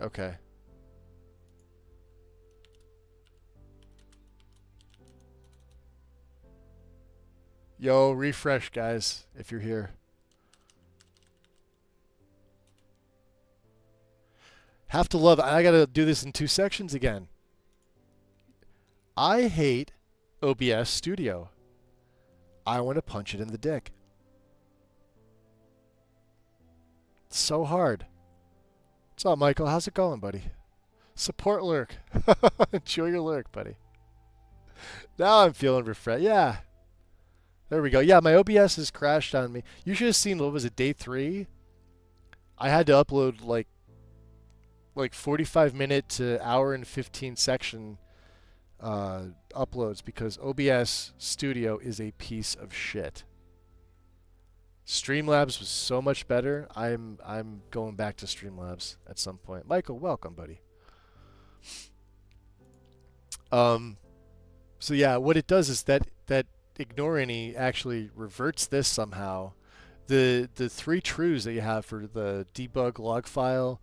Okay. Yo, refresh, guys, if you're here. Have to love. I gotta do this in 2 sections again. I hate OBS Studio. I want to punch it in the dick. It's so hard. What's up, Michael? How's it going, buddy? Support lurk. Enjoy your lurk, buddy. Now I'm feeling refreshed. Yeah. There we go. Yeah, my OBS has crashed on me. You should have seen, what was it, day 3? I had to upload like 45-minute to hour and 15 section uploads because OBS Studio is a piece of shit. Streamlabs was so much better. I'm going back to Streamlabs at some point. Michael, welcome, buddy. So yeah, what it does is that ignore any actually reverts this somehow. The 3 trues that you have for the debug log file,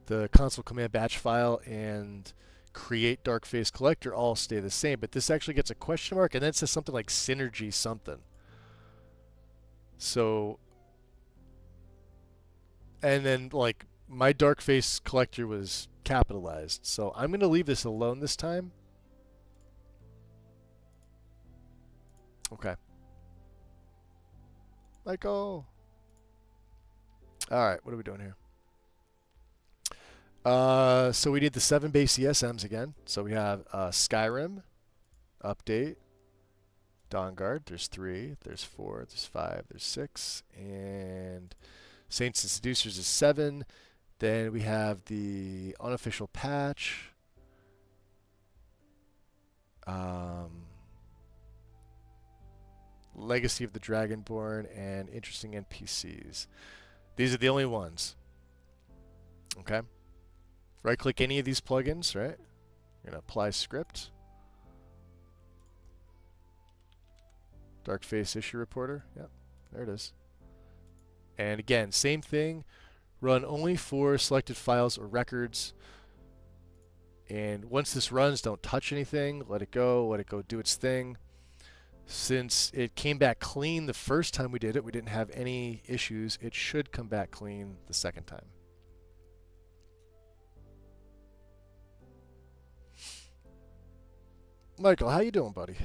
the console command batch file, and create dark face collector all stay the same, but this actually gets a question mark and then it says something like synergy something. So, and then like my dark face collector was capitalized. So I'm going to leave this alone this time. Okay. Michael. All right, what are we doing here? So we need the 7 base ESMs again. So we have Skyrim, update, Dawnguard, there's 3, there's 4, there's 5, there's 6, and Saints and Seducers is 7. Then we have the unofficial patch. Legacy of the Dragonborn and interesting NPCs. These are the only ones. Okay. Right click any of these plugins, right? You're going to apply script. Dark Face Issue Reporter. Yep, there it is. And again, same thing. Run only for selected files or records. And once this runs, don't touch anything. Let it go do its thing. Since it came back clean the first time we did it, we didn't have any issues. It should come back clean the second time. Michael, how you doing, buddy?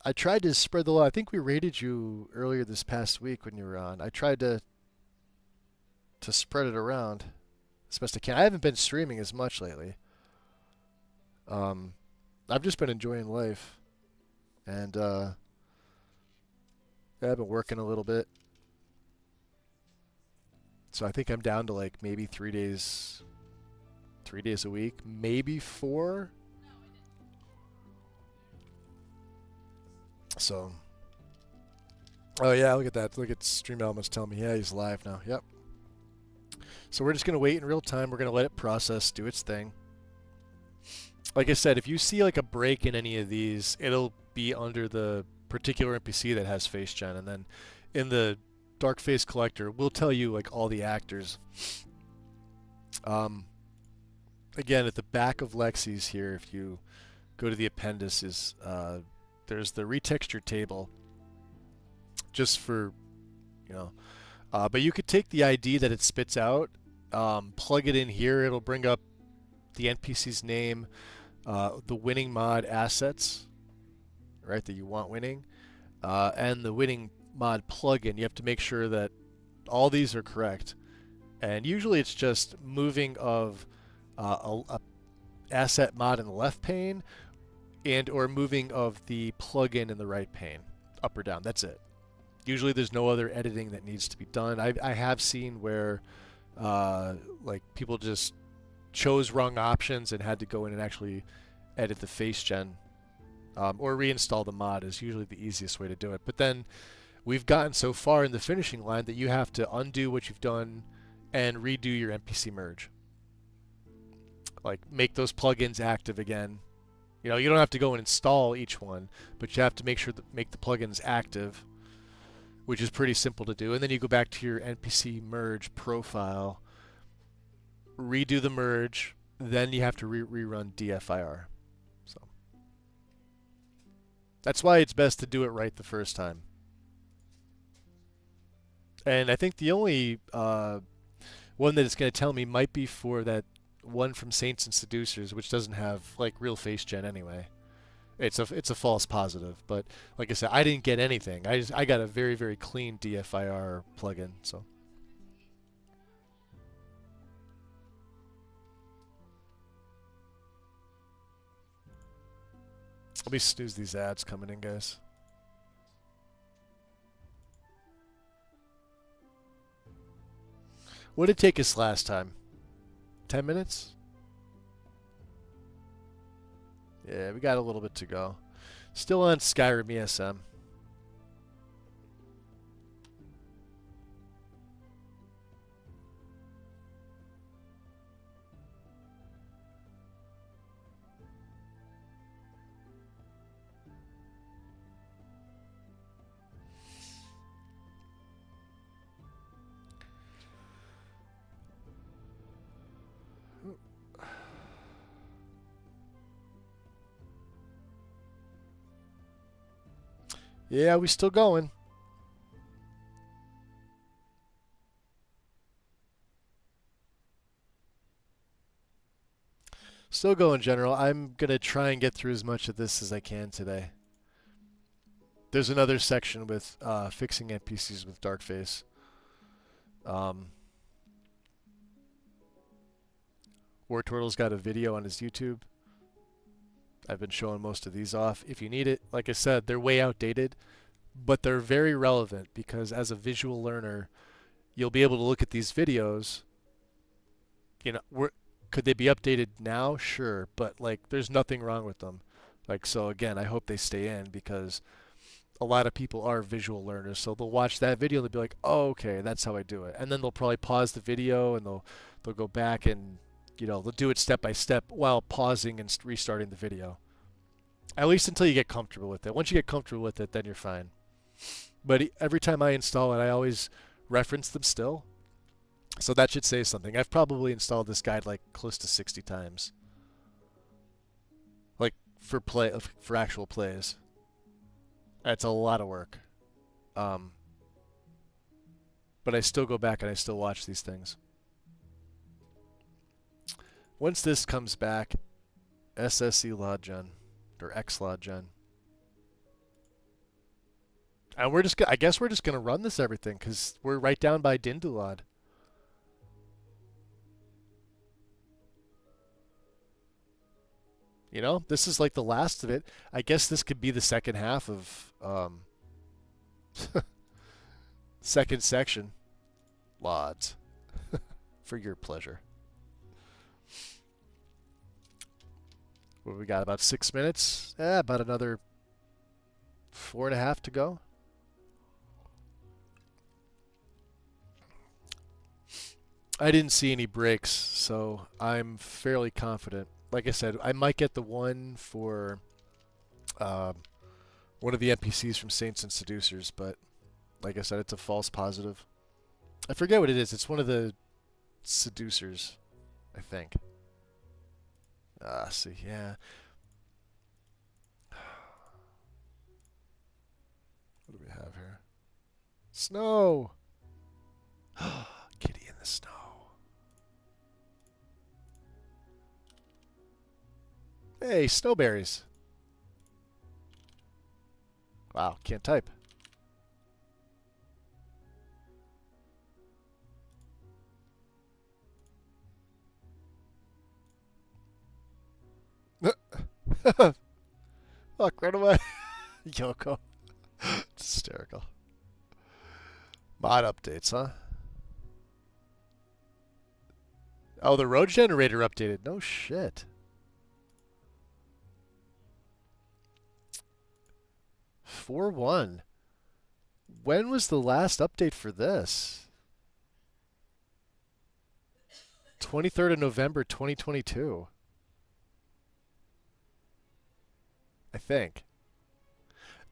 I tried to spread the love. I think we rated you earlier this past week when you were on. I tried to spread it around as best I can. I haven't been streaming as much lately. I've just been enjoying life, and yeah, I've been working a little bit. So I think I'm down to like maybe 3 days a week, maybe 4. So, oh yeah, look at that. Look at Stream Elements telling me, yeah, he's live now. Yep. So we're just going to wait in real time. We're going to let it process, do its thing. Like I said, if you see like a break in any of these, it'll be under the particular NPC that has face gen, and then in the Dark Face Collector, we'll tell you like all the actors. Again, at the back of Lexy's here, if you go to the appendices, there's the retexture table, just for, you know, but you could take the ID that it spits out, plug it in here. It'll bring up the NPC's name, the winning mod assets, right, that you want winning, and the winning mod plugin. You have to make sure that all these are correct. And usually it's just moving of a asset mod in the left pane and or moving of the plugin in the right pane, up or down. That's it. Usually there's no other editing that needs to be done. I have seen where like people just chose wrong options and had to go in and actually edit the face gen, or reinstall the mod is usually the easiest way to do it. But then we've gotten so far in the finishing line that you have to undo what you've done and redo your NPC merge. Like make those plugins active again You know, you don't have to go and install each one, but you have to make the plugins active, which is pretty simple to do. And then you go back to your NPC merge profile, redo the merge, then you have to rerun DFIR. So that's why it's best to do it right the first time. And I think the only one that it's going to tell me might be for that one from Saints and Seducers, which doesn't have like real face gen anyway. It's a false positive, but like I said, I didn't get anything. I got a very clean DFIR plugin. So let me snooze these ads coming in, guys. What did it take us last time? 10 minutes? Yeah, we got a little bit to go. Still on Skyrim ESM. Yeah, we still going. Still going, General. I'm going to try and get through as much of this as I can today. There's another section with fixing NPCs with Darkface. War Turtle's got a video on his YouTube. I've been showing most of these off. If you need it, like I said, they're way outdated, but they're very relevant because as a visual learner, you'll be able to look at these videos. You know, could they be updated now? Sure, but like there's nothing wrong with them. Like, so again, I hope they stay in because a lot of people are visual learners, so they'll watch that video and they'll be like, "Oh, okay, that's how I do it." And then they'll probably pause the video and they'll go back and they'll do it step by step while pausing and restarting the video. At least until you get comfortable with it. Once you get comfortable with it, then you're fine. But every time I install it, I always reference them still. So that should say something. I've probably installed this guide like close to 60 times. Like for actual plays. It's a lot of work. But I still go back and I still watch these things. Once this comes back, SSE LOTD or X LOTD. And I guess we're just gonna run this everything because we're right down by Dindulad. You know, this is like the last of it. I guess this could be the second half of second section. LOTD. For your pleasure. What we got? About 6 minutes? About another 4.5 to go. I didn't see any breaks, so I'm fairly confident. Like I said, I might get the one for one of the NPCs from Saints and Seducers, but like I said, it's a false positive. I forget what it is. It's one of the Seducers, I think. See, yeah. What do we have here? Snow! Kitty in the snow. Hey, snowberries. Wow, can't type. Look, right away. Yoko. It's hysterical. Mod updates, huh? Oh, the road generator updated. No shit. 4.1. When was the last update for this? 23rd of November, 2022. I think.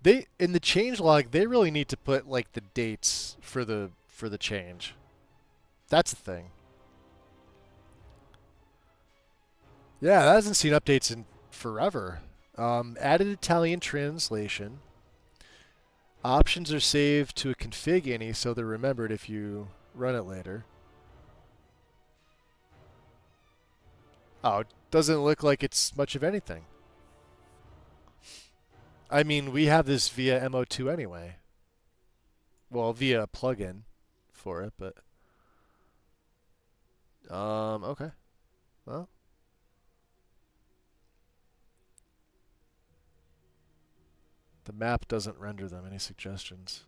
They in the change log, they really need to put like the dates for the change. That's the thing. Yeah, that hasn't seen updates in forever. Added Italian translation. Options are saved to a config ini, so they're remembered if you run it later. Oh, it doesn't look like it's much of anything. I mean, we have this via MO2 anyway. Well, via a plugin for it, but okay. Well, the map doesn't render them. Any suggestions?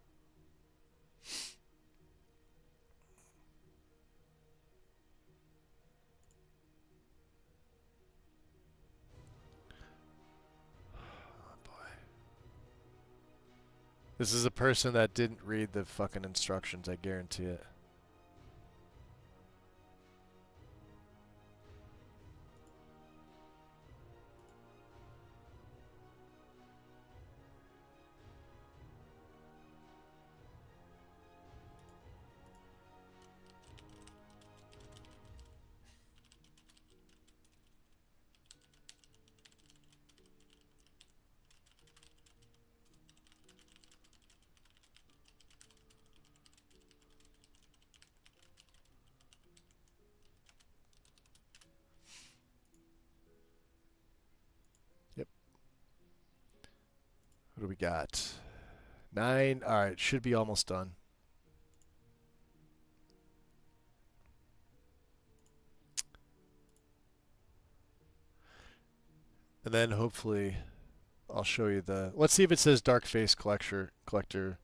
Oh boy. This is a person that didn't read the fucking instructions, I guarantee it. Yep. What do we got? 9. All right, should be almost done. And then hopefully I'll show you the... Let's see if it says Dark Face Collector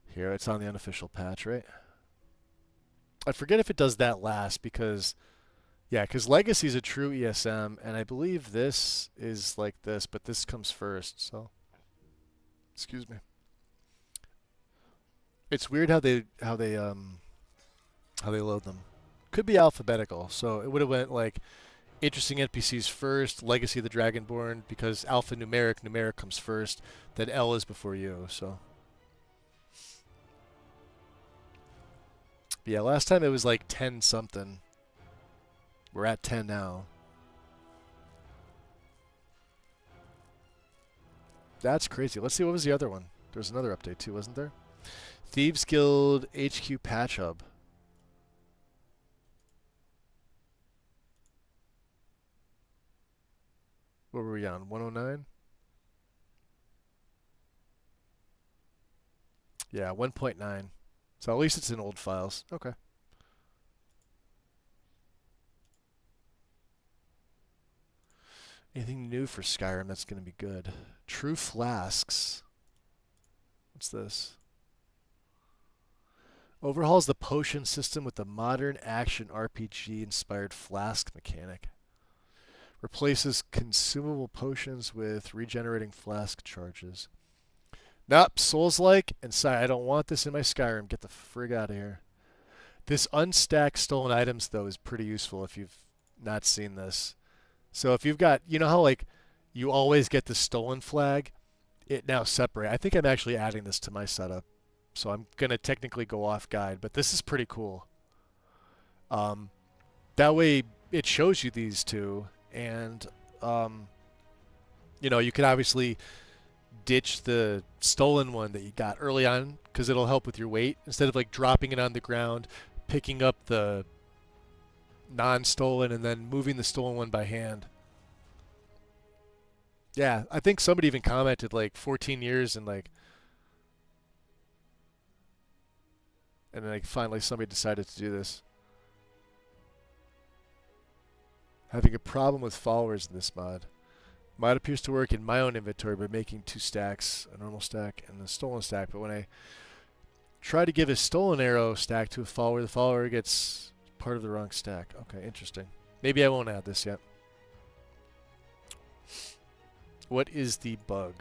here. It's on the unofficial patch, right? I forget if it does that last because... Yeah, because Legacy is a true ESM, and I believe this is like this, but this comes first, so... Excuse me. It's weird how they load them. Could be alphabetical, so it would have went like interesting NPCs first, Legacy of the Dragonborn, because alpha numeric comes first, then L is before you, so. But yeah, last time it was like 10 something. We're at 10 now. That's crazy. Let's see, what was the other one? There was another update too, wasn't there? Thieves Guild HQ Patch Hub. What were we on? 109? Yeah, 1.9. So at least it's in old files. Okay. Anything new for Skyrim that's going to be good? True Flasks. What's this? Overhauls the potion system with a modern action RPG inspired flask mechanic. Replaces consumable potions with regenerating flask charges. Nope, Souls-like, and sorry, I don't want this in my Skyrim. Get the frig out of here. This unstacked stolen items, though, is pretty useful if you've not seen this. So if you've got, you know how like you always get the stolen flag? It now separates. I think I'm actually adding this to my setup. So I'm going to technically go off guide, but this is pretty cool. That way it shows you these two, and you know, you can obviously ditch the stolen one that you got early on because it'll help with your weight instead of like dropping it on the ground, picking up the non-stolen and then moving the stolen one by hand. Yeah, I think somebody even commented like 14 years and like, and then like finally somebody decided to do this. Having a problem with followers in this mod. Mod appears to work in my own inventory by making 2 stacks, a normal stack and a stolen stack, but when I try to give a stolen arrow stack to a follower, the follower gets part of the wrong stack. Okay, interesting. Maybe I won't add this yet. What is the bug?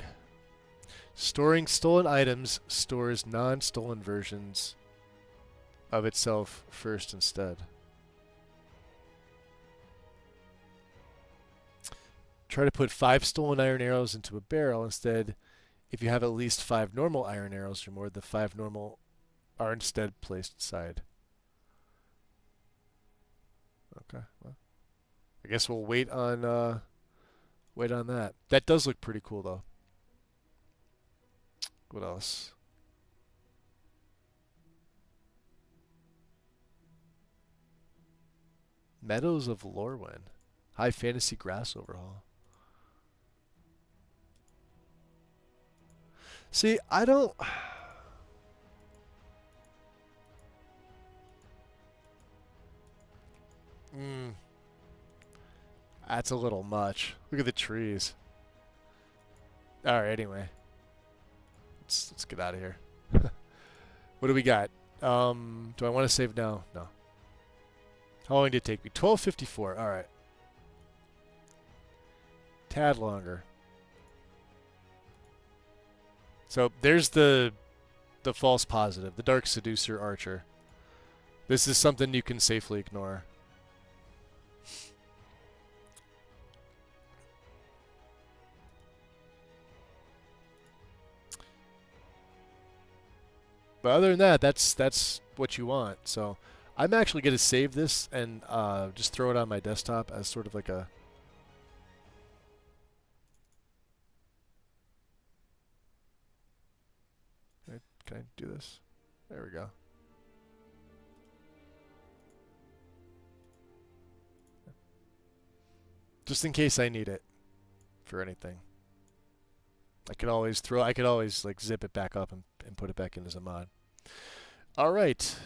Storing stolen items stores non-stolen versions of itself first instead. try to put 5 stolen iron arrows into a barrel. Instead, if you have at least 5 normal iron arrows or more, the 5 normal are instead placed inside. Okay, well, I guess we'll wait on that. That does look pretty cool though. What else? Meadows of Lorwyn. High fantasy grass overhaul. See, I don't. Mm, that's a little much. Look at the trees. All right, anyway, let's get out of here. What do we got? Do I want to save now? No. How long did it take me? 12:54. All right. Tad longer. So there's the false positive, the Dark Seducer Archer. This is something you can safely ignore. But other than that, that's what you want. So I'm actually going to save this and just throw it on my desktop as sort of like a... Can I do this? There we go. Just in case I need it for anything. I could always like zip it back up and put it back in as a mod. All right.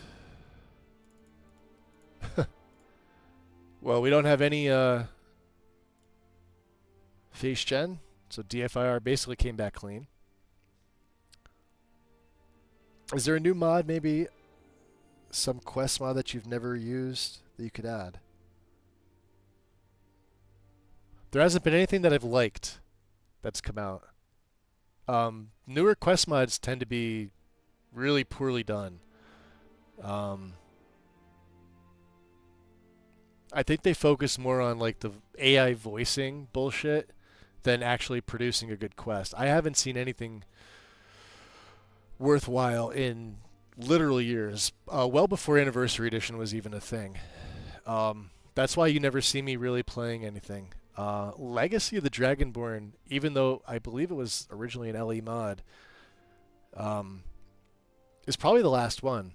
Well, we don't have any face gen, so DFIR basically came back clean. Is there a new mod, maybe some quest mod that you've never used that you could add? There hasn't been anything that I've liked that's come out. Newer quest mods tend to be really poorly done. I think they focus more on like the AI voicing bullshit than actually producing a good quest. I haven't seen anything worthwhile in literal years, well before Anniversary Edition was even a thing. That's why you never see me really playing anything. Legacy of the Dragonborn, even though I believe it was originally an LE mod, is probably the last one.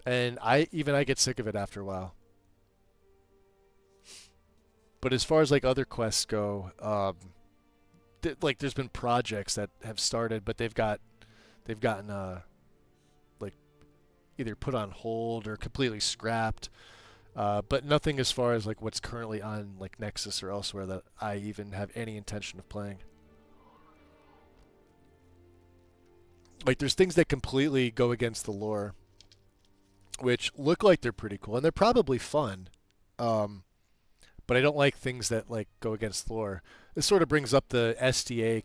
And I get sick of it after a while. But as far as like other quests go, like there's been projects that have started, but they've gotten like either put on hold or completely scrapped. But nothing as far as like what's currently on like Nexus or elsewhere that I even have any intention of playing. Like there's things that completely go against the lore, which look like they're pretty cool and they're probably fun. But I don't like things that like go against lore. This sort of brings up the SDA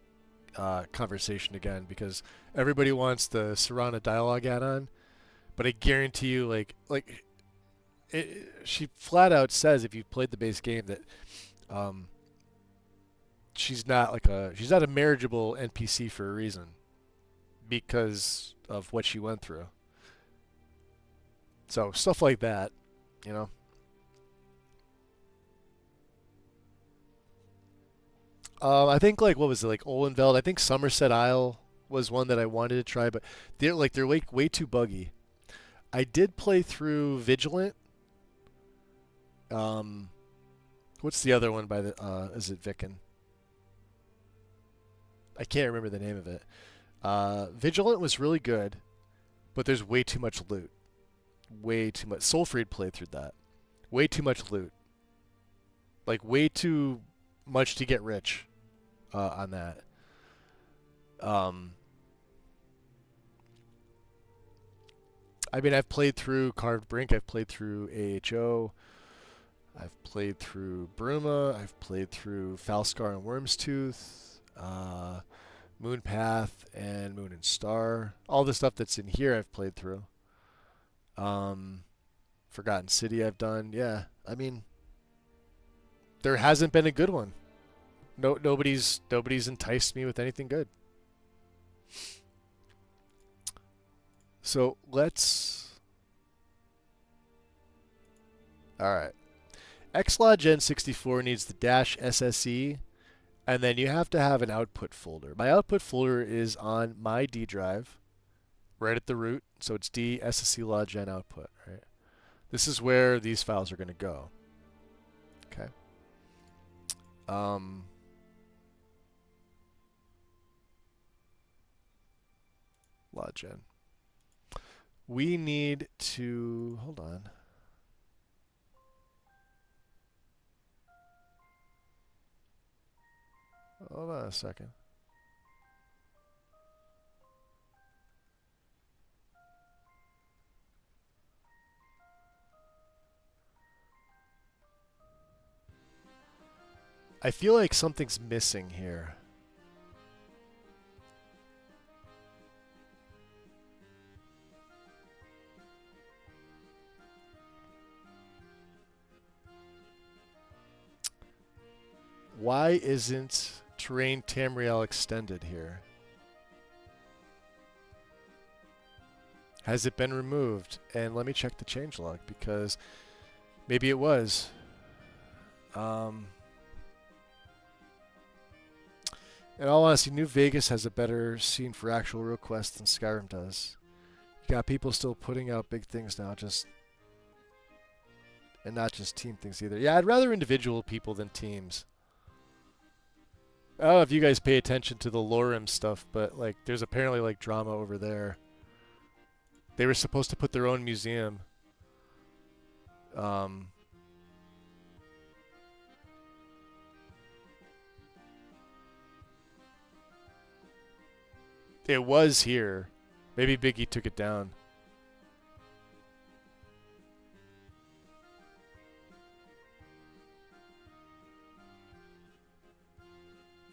conversation again because everybody wants the Serana dialogue add-on, but I guarantee you, she flat out says if you've played the base game that she's not a marriageable NPC for a reason because of what she went through. So stuff like that, you know. I think like what was it, like Olenveld? I think Somerset Isle was one that I wanted to try, but they're way too buggy. I did play through Vigilant. What's the other one by the is it Vicken? I can't remember the name of it. Vigilant was really good, but there's way too much loot. Way too much. Soulfried played through that. Way too much loot. Like way too much to get rich on that. I mean, I've played through Carved Brink. I've played through AHO. I've played through Bruma. I've played through Falscar and Wormstooth, Moonpath and Moon and Star. All the stuff that's in here I've played through. Forgotten City I've done. Yeah, I mean, there hasn't been a good one. nobody's enticed me with anything good. So let's. All right. XLOD Gen 64 needs the dash SSE, and then you have to have an output folder. My output folder is on my D drive, right at the root. So it's D SSE log gen output. Right. This is where these files are going to go. Okay. Log gen. We need to hold on. Hold on a second. I feel like something's missing here. Why isn't terrain Tamriel extended here? Has it been removed? And let me check the changelog because maybe it was. In all honesty, New Vegas has a better scene for actual requests than Skyrim does. You got people still putting out big things now, and not just team things either. Yeah, I'd rather individual people than teams. I don't know if you guys pay attention to the Lorem stuff, but like, there's apparently like drama over there. They were supposed to put their own museum. It was here. Maybe Biggie took it down.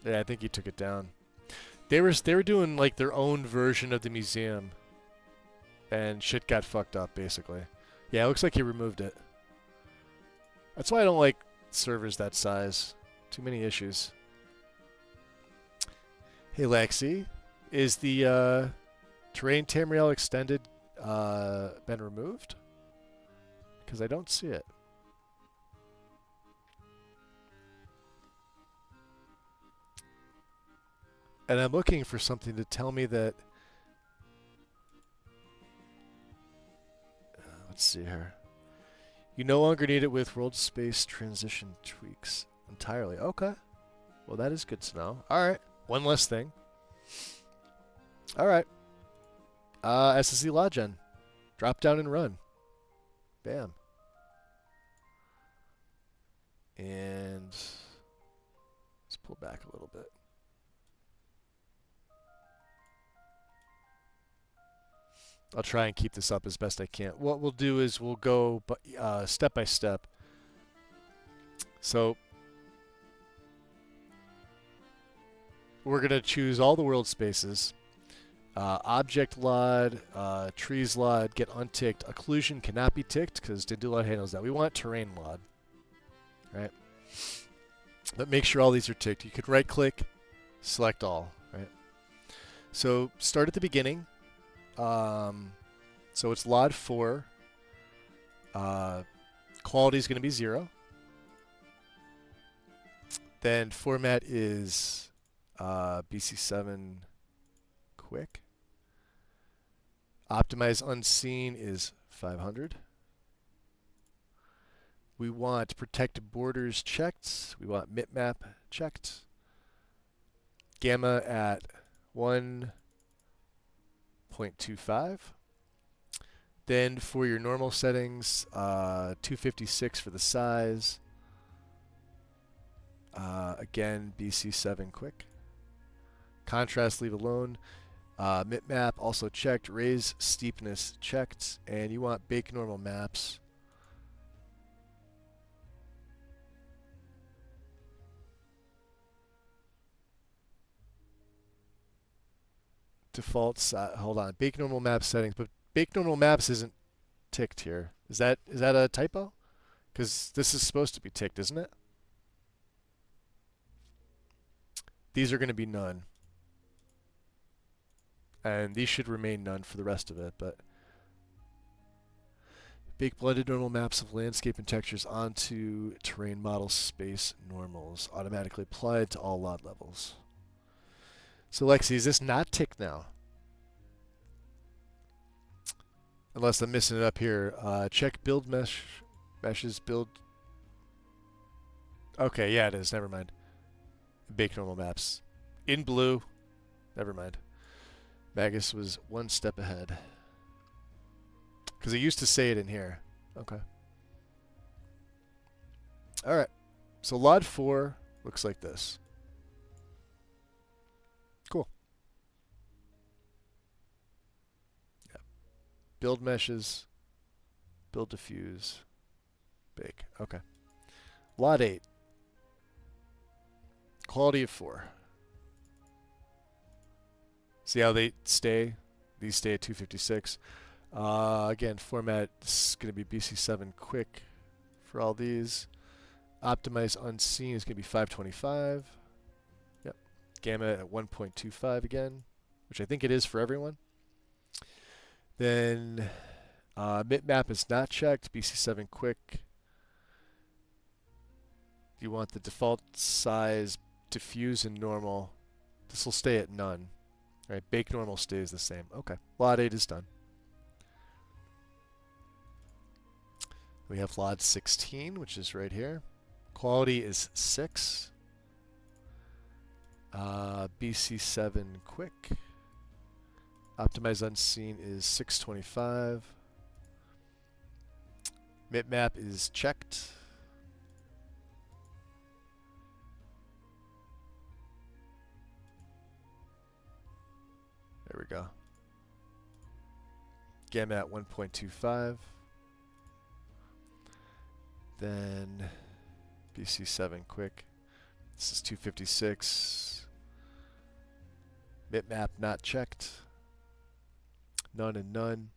Yeah, I think he took it down. They were doing like their own version of the museum, and shit got fucked up basically. Yeah, it looks like he removed it. That's why I don't like servers that size. Too many issues. Hey Lexy, is the terrain Tamriel extended been removed? Because I don't see it. And I'm looking for something to tell me that. Let's see here. You no longer need it with world space transition tweaks entirely. Okay. Well, that is good to know. All right. One less thing. All right. SSE Logen. Drop down and run. Bam. And let's pull back a little bit. I'll try and keep this up as best I can. What we'll do is we'll go step by step. So we're going to choose all the world spaces. Object LOD, trees LOD, get unticked. Occlusion cannot be ticked because Dendula handles that. We want terrain LOD. Right? But make sure all these are ticked. You could right click, select all. Right? So start at the beginning. So it's LOD 4. Quality is going to be 0. Then format is BC7 quick. Optimize unseen is 500. We want protect borders checked. We want bitmap checked. Gamma at 1.25. Then for your normal settings, 256 for the size. Again, BC7 quick. Contrast leave alone. Bitmap also checked. Raise steepness checked. And you want bake normal maps. Defaults. Hold on. Bake normal map settings, but bake normal maps isn't ticked here. Is that a typo? Because this is supposed to be ticked, isn't it? these are going to be none. And these should remain none for the rest of it, but bake blended normal maps of landscape and textures onto terrain model space normals, automatically applied to all lot levels. So Lexy, is this not ticked now? Unless I'm missing it up here. Check build meshes build. Okay, yeah, it is. Never mind. Bake normal maps. In blue. Never mind. Magus was one step ahead. Because it used to say it in here. Okay. Alright. So LOD 4 looks like this. Cool. Yeah. Build meshes. Build diffuse. Bake. Okay. LOD 8. Quality of 4. See how they stay? These stay at 256. Again, format is going to be BC7 quick for all these. Optimize unseen is going to be 525. Yep. Gamma at 1.25 again, which I think it is for everyone. Then bitmap is not checked. BC7 quick. You want the default size, diffuse, and normal. This will stay at none. All right, bake normal stays the same. Okay, LOD 8 is done. We have LOD 16, which is right here. Quality is 6. BC7 quick. Optimize unseen is 625. Bitmap is checked. There we go. Gamma at 1.25. Then BC7 quick. This is 256. Bitmap not checked. None and none.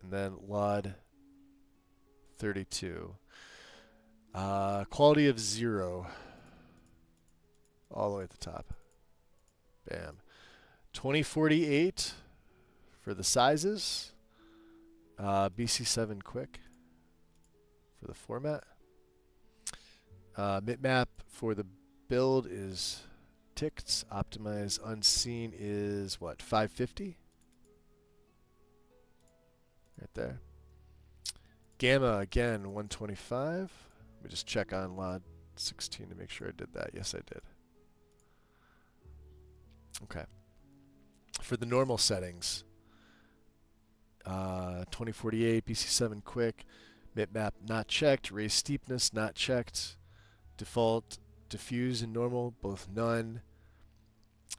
And then LOD 32. Quality of 0. All the way at the top. Bam. 2048 for the sizes. BC7 quick for the format. Bitmap for the build is ticked. Optimize unseen is what? 550? Right there. Gamma again 125. Let me just check on LOD 16 to make sure I did that. Yes, I did. Okay. For the normal settings, 2048, BC7 quick, bitmap not checked, raise steepness not checked, default, diffuse, and normal, both none.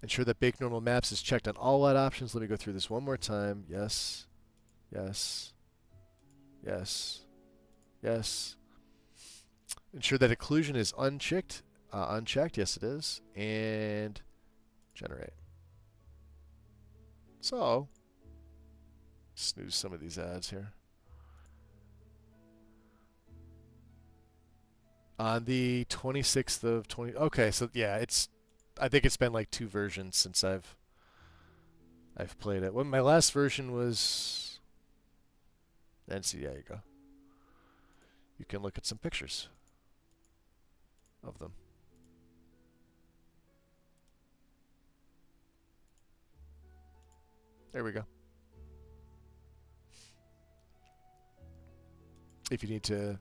Ensure that bake normal maps is checked on all LOD options. Let me go through this one more time. Yes, yes, yes, yes. Ensure that occlusion is unchecked. Unchecked, yes it is. And generate. So, snooze some of these ads here. On the 26th of 20. Okay, so yeah, I think it's been like 2 versions since I've played it. Well, my last version was. And see, there you go. You can look at some pictures of them. There we go. If you need to.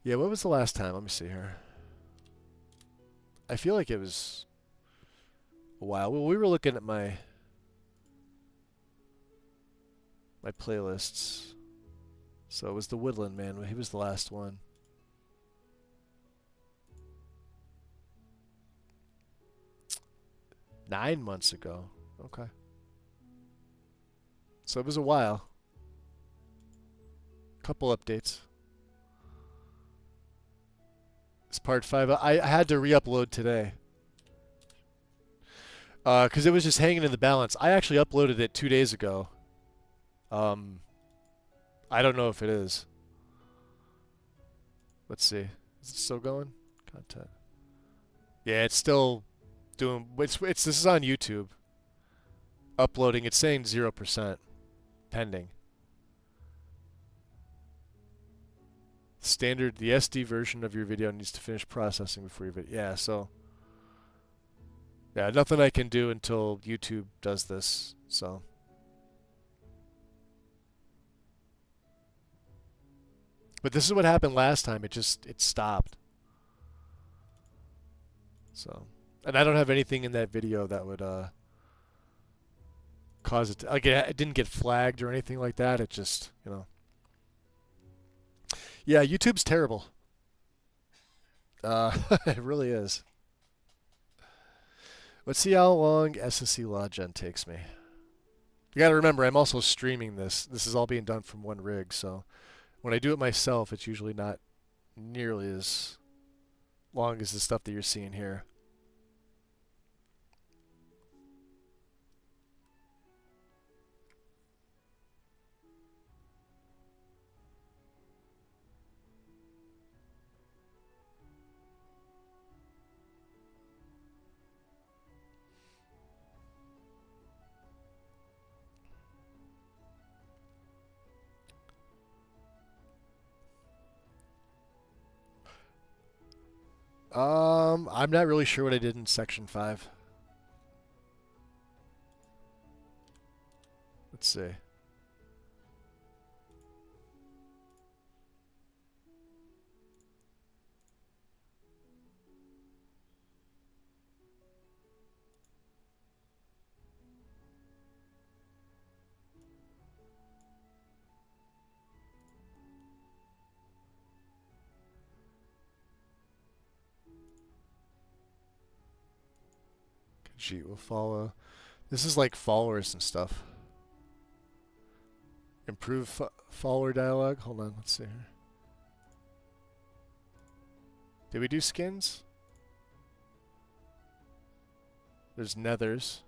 Yeah, what was the last time? Let me see here. I feel like it was a while. Well, we were looking at my playlists. So it was the Woodland Man. He was the last one. Nine months ago. Okay. So it was a while. Couple updates. It's part 5. I had to re-upload today. Because it was just hanging in the balance. I actually uploaded it 2 days ago. Um, I don't know if it is. Let's see. Is it still going? Content. Yeah, it's still doing. This is on YouTube. Uploading. It's saying 0% pending. Standard. The SD version of your video needs to finish processing before your video. Yeah. So. Yeah, nothing I can do until YouTube does this. So. But this is what happened last time. It stopped. So, and I don't have anything in that video that would cause it to, like it didn't get flagged or anything like that. It just, yeah, YouTube's terrible. It really is. Let's see how long SSC Loggen takes me. You got to remember, I'm also streaming this. This is all being done from one rig, so when I do it myself, it's usually not nearly as long as the stuff that you're seeing here. I'm not really sure what I did in section 5. Let's see. Khajiit will follow. This is like followers and stuff. Improve follower dialogue. Hold on, let's see here. Did we do skins? There's nethers.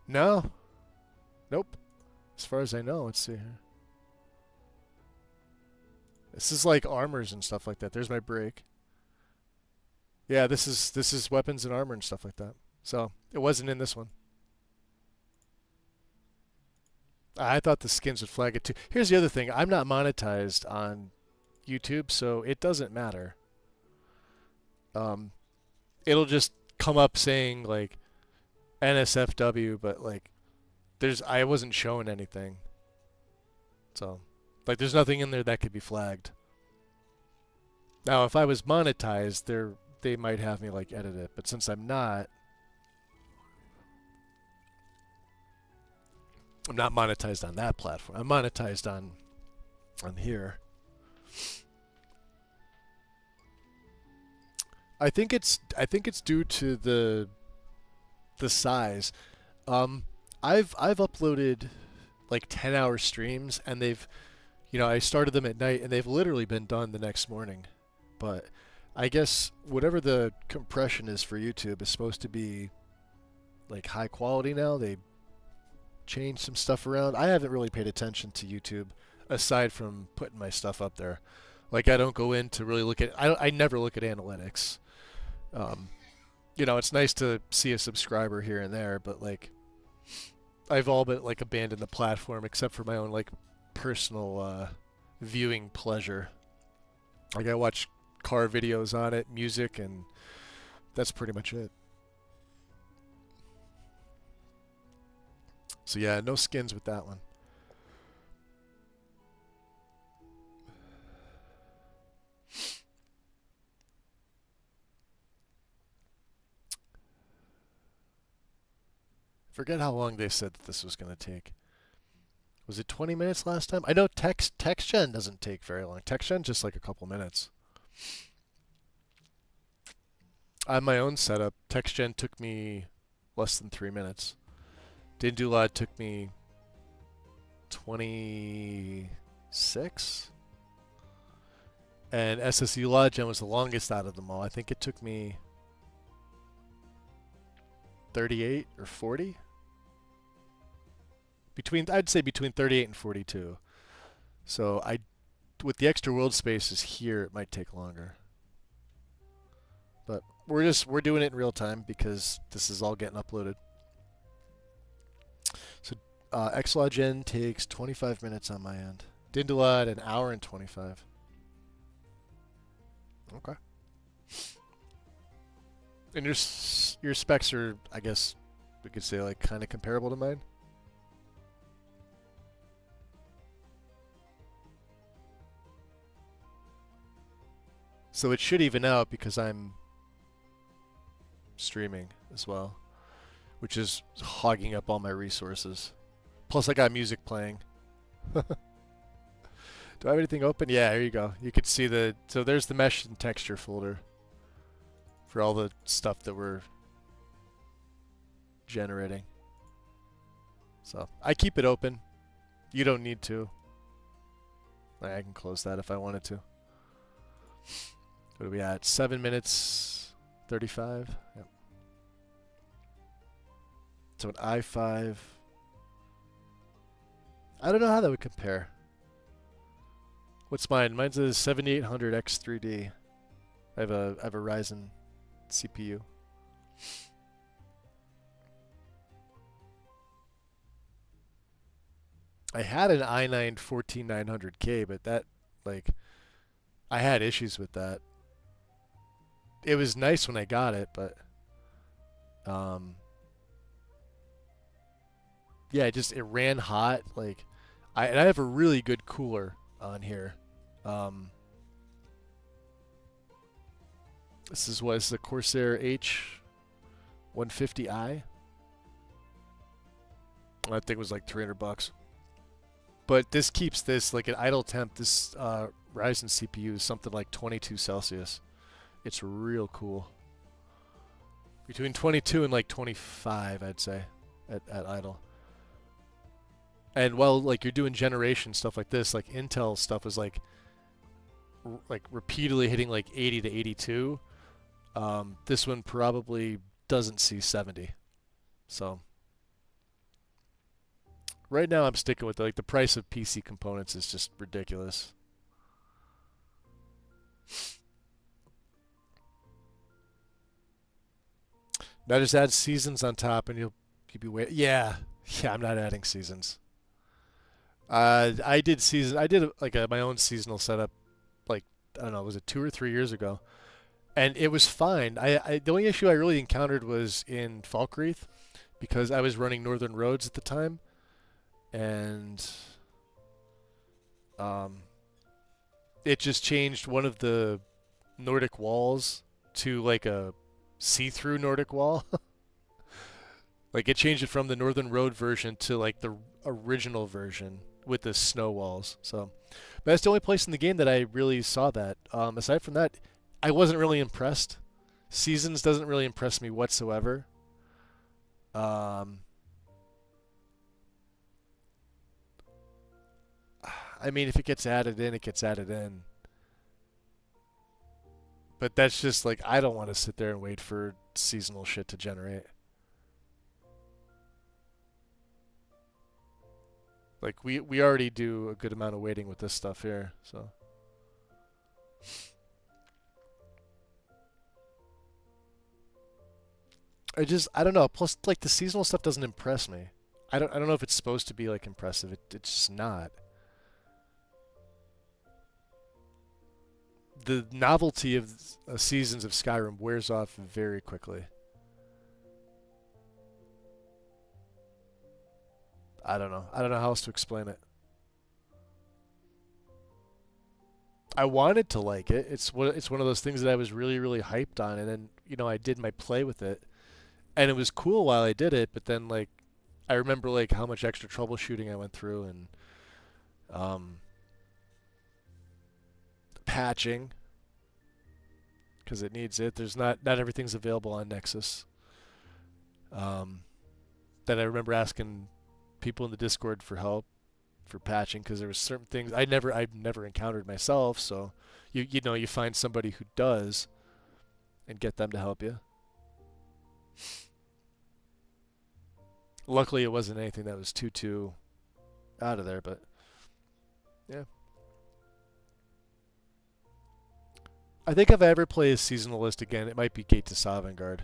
No. Nope. As far as I know, let's see here. This is like armors and stuff like that. There's my break. Yeah, this is weapons and armor and stuff like that. So it wasn't in this one. I thought the skins would flag it too. Here's the other thing. I'm not monetized on YouTube, so it doesn't matter. It'll just come up saying like NSFW, but like I wasn't showing anything. So like there's nothing in there that could be flagged. Now if I was monetized, they might have me like edit it, but since I'm not monetized on that platform. I'm monetized on here. I think it's due to the size. I've uploaded like 10-hour streams, and they've, I started them at night, and they've literally been done the next morning. But I guess whatever the compression is for YouTube is supposed to be like high quality now. They changed some stuff around. I haven't really paid attention to YouTube aside from putting my stuff up there. Like I don't go in to really look at. I never look at analytics. It's nice to see a subscriber here and there, but like I've all but like abandoned the platform except for my own like personal viewing pleasure. Like I watch car videos on it, music, and that's pretty much it. So yeah, no skins with that one. Forget how long they said that this was going to take. Was it 20 minutes last time? I know text gen doesn't take very long. Text gen just like a couple minutes. On my own setup, text gen took me less than 3 minutes. Dindulad took me 26. And SSU Loggen was the longest out of them all. I think it took me 38 or 40. I'd say between 38 and 42. So with the extra world spaces here, it might take longer. But we're doing it in real time because this is all getting uploaded. So Xlogin takes 25 minutes on my end. Dindala at an hour and 25. Okay. And your specs are, I guess, we could say like kind of comparable to mine. So it should even out because I'm streaming as well, which is hogging up all my resources. Plus I got music playing. Do I have anything open? Yeah, here you go. You could see so there's the mesh and texture folder for all the stuff that we're generating. So I keep it open. You don't need to. I can close that if I wanted to. What are we at? 7 minutes 35. Yep. So an i5. I don't know how that would compare. What's mine? Mine's a 7800 X3D. I have a Ryzen CPU. I had an i9 14900K, but that, like, I had issues with that. It was nice when I got it, but yeah, it ran hot. Like, I have a really good cooler on here. This is the Corsair H150i. That thing was like $300. But this keeps this like at idle temp. This Ryzen CPU is something like 22 Celsius. It's real cool. Between 22 and like 25, I'd say, at idle. And while like you're doing generation stuff like this, like Intel stuff is like repeatedly hitting like 80 to 82. This one probably doesn't see 70. So right now I'm sticking with the price of PC components is just ridiculous. Now just add seasons on top and you'll be waiting. Yeah, I'm not adding seasons. I did my own seasonal setup, like, I don't know, was it 2 or 3 years ago? And it was fine. The only issue I really encountered was in Falkreath because I was running Northern Roads at the time, and it just changed one of the Nordic walls to like a see-through Nordic wall. Like it changed it from the Northern Road version to like the original version with the snow walls. So, but that's the only place in the game that I really saw that. Aside from that, I wasn't really impressed. Seasons doesn't really impress me whatsoever. I mean, if it gets added in, it gets added in. But that's just like, I don't want to sit there and wait for seasonal shit to generate. Like, we already do a good amount of waiting with this stuff here, so. I don't know. Plus, like, the seasonal stuff doesn't impress me. I don't know if it's supposed to be, like, impressive. It's just not. The novelty of seasons of Skyrim wears off very quickly. I don't know. I don't know how else to explain it. I wanted to like it. It's one of those things that I was really, really hyped on, and then, you know, I did my play with it, and it was cool while I did it. But then, like, I remember like how much extra troubleshooting I went through, and patching, because it needs it. There's not everything's available on Nexus. Then I remember asking people in the Discord for help for patching because there was certain things I've never encountered myself. So you know, you find somebody who does and get them to help you. Luckily, it wasn't anything that was too out of there, but yeah. I think if I ever play a seasonal list again, it might be Gate to Sovngarde.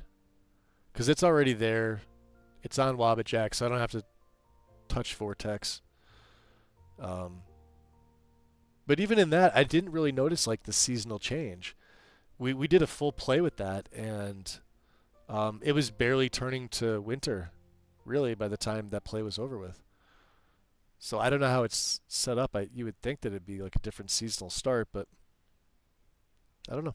Because it's already there. It's on Wabbajack, so I don't have to touch Vortex. But even in that, I didn't really notice like the seasonal change. We did a full play with that, and it was barely turning to winter, really, by the time that play was over with. So I don't know how it's set up. You would think that it'd be like a different seasonal start, but I don't know.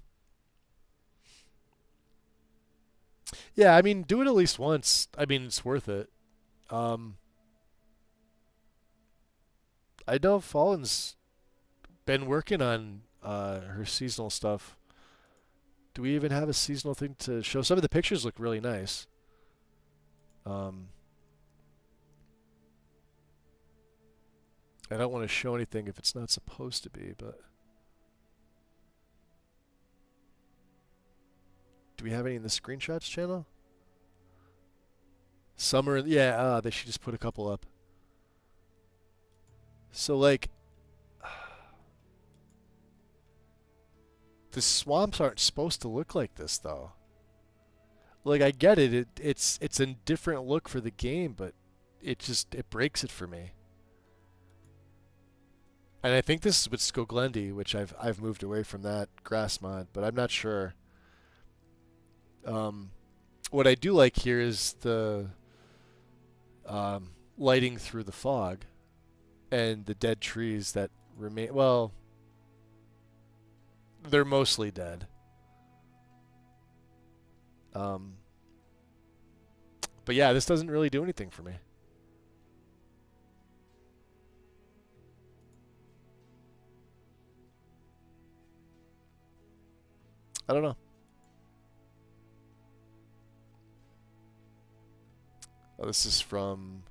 Yeah, I mean, do it at least once. I mean, it's worth it. Um, I know Fallen's been working on her seasonal stuff. Do we even have a seasonal thing to show? Some of the pictures look really nice. Um, I don't want to show anything if it's not supposed to be, but do we have any in the screenshots channel? Summer, yeah, they should just put a couple up. So like, the swamps aren't supposed to look like this though. Like I get it, it's a different look for the game, but it breaks it for me. And I think this is with Skoglendi, which I've moved away from that grass mod, but I'm not sure. What I do like here is the lighting through the fog and the dead trees that remain. Well, they're mostly dead. But yeah, this doesn't really do anything for me. I don't know. Oh, this is from...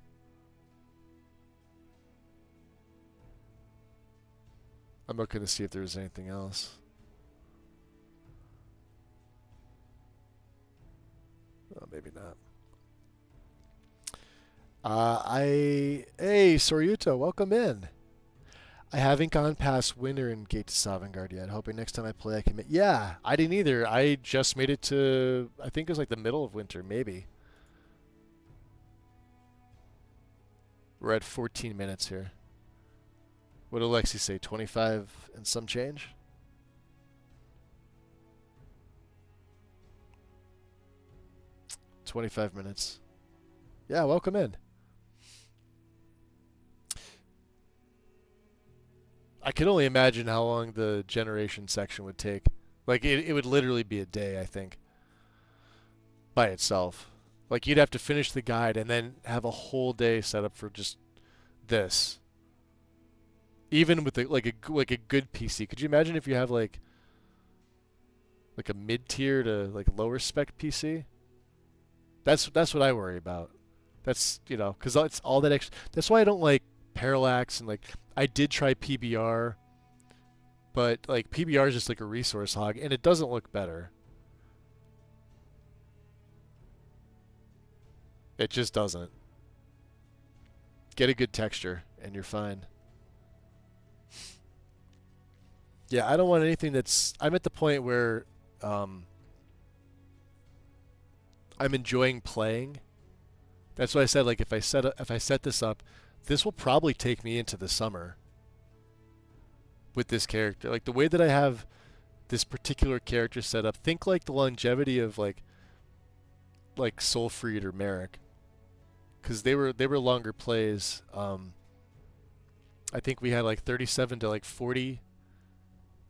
I'm looking to see if there's anything else. Oh, maybe not. Hey, Soryuto, welcome in. I haven't gone past winter in Gate to Sovngarde yet. Hoping next time I play I can... Yeah, I didn't either. I just made it to... I think it was like the middle of winter, maybe. We're at 14 minutes here. What did Lexy say? 25 and some change? $25 minutes. Yeah, welcome in. I can only imagine how long the generation section would take. Like, it would literally be a day, I think, by itself. Like, you'd have to finish the guide and then have a whole day set up for just this. Even with like a good PC. Could you imagine if you have like a mid-tier to like lower spec PC? That's what I worry about. That's, you know, because it's all that extra. That's why I don't like Parallax, and like I did try PBR, but like PBR is just like a resource hog, and it doesn't look better. It just doesn't. Get a good texture, and you're fine. Yeah, I don't want anything that's... I'm at the point where I'm enjoying playing. That's why I said, like, if I set this up, this will probably take me into the summer with this character. Like, the way that I have this particular character set up, think like the longevity of like Soulfried or Merrick, because they were longer plays. I think we had like 37 to like 40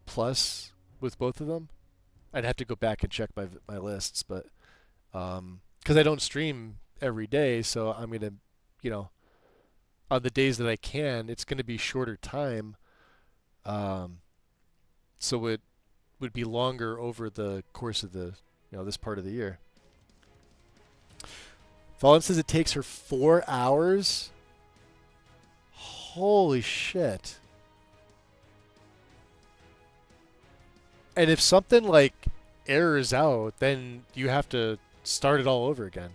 plus with both of them. I'd have to go back and check my lists, but because I don't stream every day, so I'm gonna, you know, on the days that I can, it's gonna be shorter time. So it would be longer over the course of the, you know, this part of the year. Fallen says it takes her 4 hours. Holy shit. And if something like errors out, then you have to start it all over again.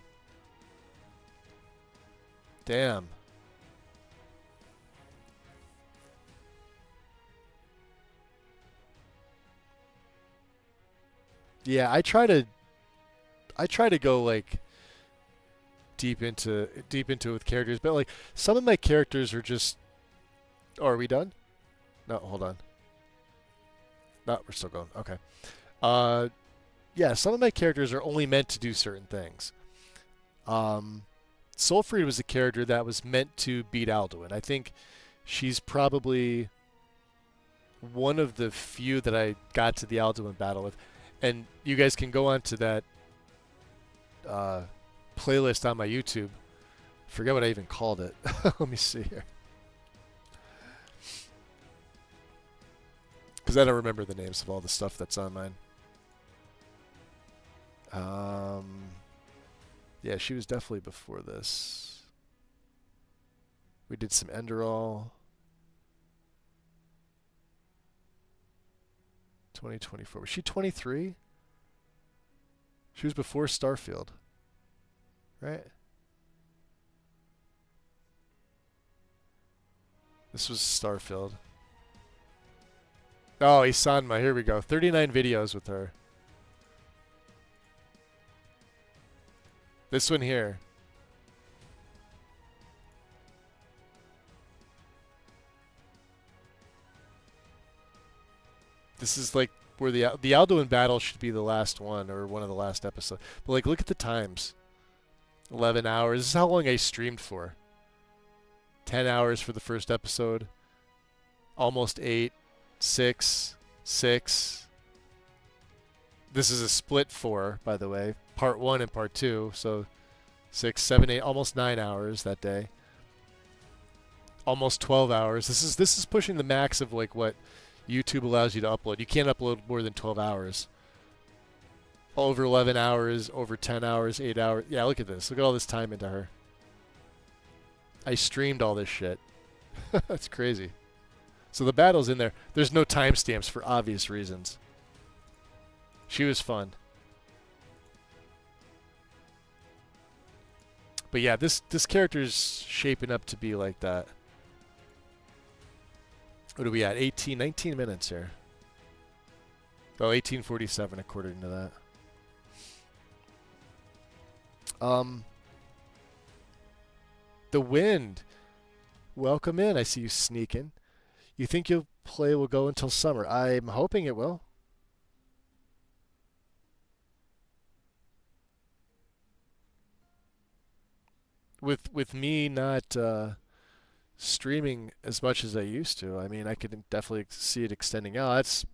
Damn. Yeah, I try to go like deep into it with characters, but like some of my characters are just. Oh, are we done? No, hold on. No, we're still going. Okay. Uh, yeah, some of my characters are only meant to do certain things. Um, Soulfried was a character that was meant to beat Alduin. I think she's probably one of the few that I got to the Alduin battle with. And you guys can go on to that uh, playlist on my YouTube. Forget what I even called it. Let me see here. Because I don't remember the names of all the stuff that's on mine. Yeah, she was definitely before this. We did some Enderall. 2024. Was she 23? She was before Starfield, right? This was Starfield. Oh, Isanma. Here we go. 39 videos with her. This one here. This is like where the Alduin battle should be the last one or one of the last episodes. But like, look at the times. 11 hours. This is how long I streamed for. 10 hours for the first episode. Almost 8. 6. 6. This is a split 4, by the way. Part 1 and part 2. So 6, 7, 8, almost 9 hours that day. Almost 12 hours. This is pushing the max of like what YouTube allows you to upload. You can't upload more than 12 hours. Over 11 hours, over 10 hours, 8 hours. Yeah, look at this. Look at all this time into her. I streamed all this shit. That's crazy. So the battle's in there. There's no timestamps for obvious reasons. She was fun. But yeah, this character's shaping up to be like that. What are we at? 19 minutes here. Oh, 18:47 according to that. The Wind. Welcome in. I see you sneaking. You think your play will go until summer? I'm hoping it will. With me not streaming as much as I used to, I mean, I could definitely see it extending out. That's,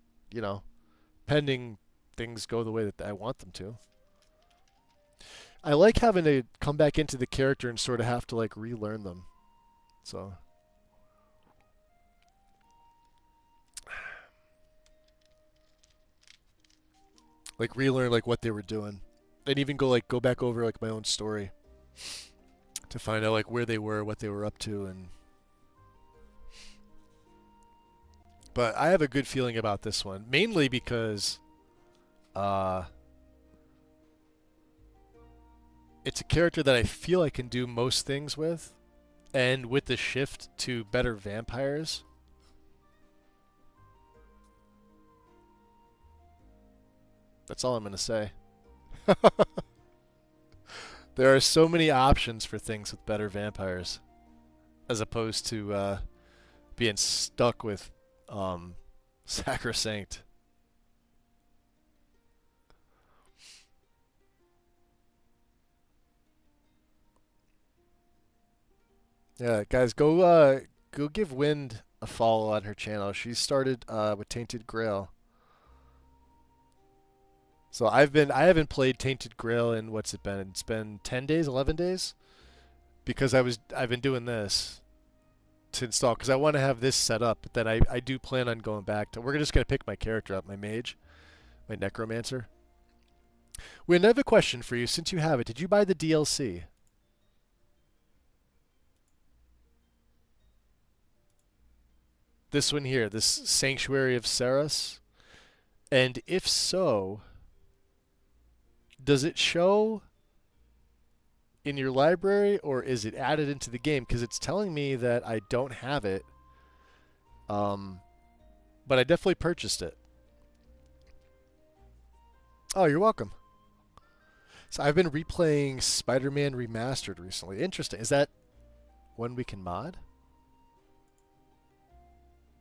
pending things go the way that I want them to. I like having to come back into the character and sort of have to like relearn them. So like relearn like what they were doing. And even go back over like my own story to find out like where they were, what they were up to, and but I have a good feeling about this one, mainly because it's a character that I feel I can do most things with, and with the shift to better vampires. That's all I'm going to say. There are so many options for things with better vampires, as opposed to being stuck with Sacrosanct. Yeah, guys, go give Wind a follow on her channel. She started with Tainted Grail. So I haven't played Tainted Grail in what's it been? It's been 10 days, 11 days, because I've been doing this to install because I want to have this set up. But then I do plan on going back to. We're just gonna pick my character up, my mage, my necromancer. We have a question for you since you have it. Did you buy the DLC? This one here, this Sanctuary of Saras, and if so, does it show in your library or is it added into the game? Because it's telling me that I don't have it. But I definitely purchased it. Oh, you're welcome. So I've been replaying Spider-Man Remastered recently. Interesting. Is that one we can mod?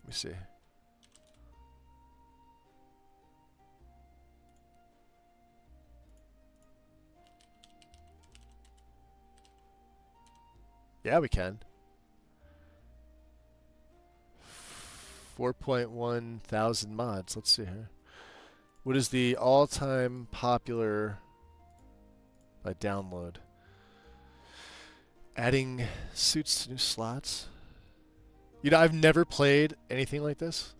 Let me see. Yeah, we can. 4.1 thousand mods. Let's see here. What is the all-time popular by download? Adding suits to new slots. You know, I've never played anything like this.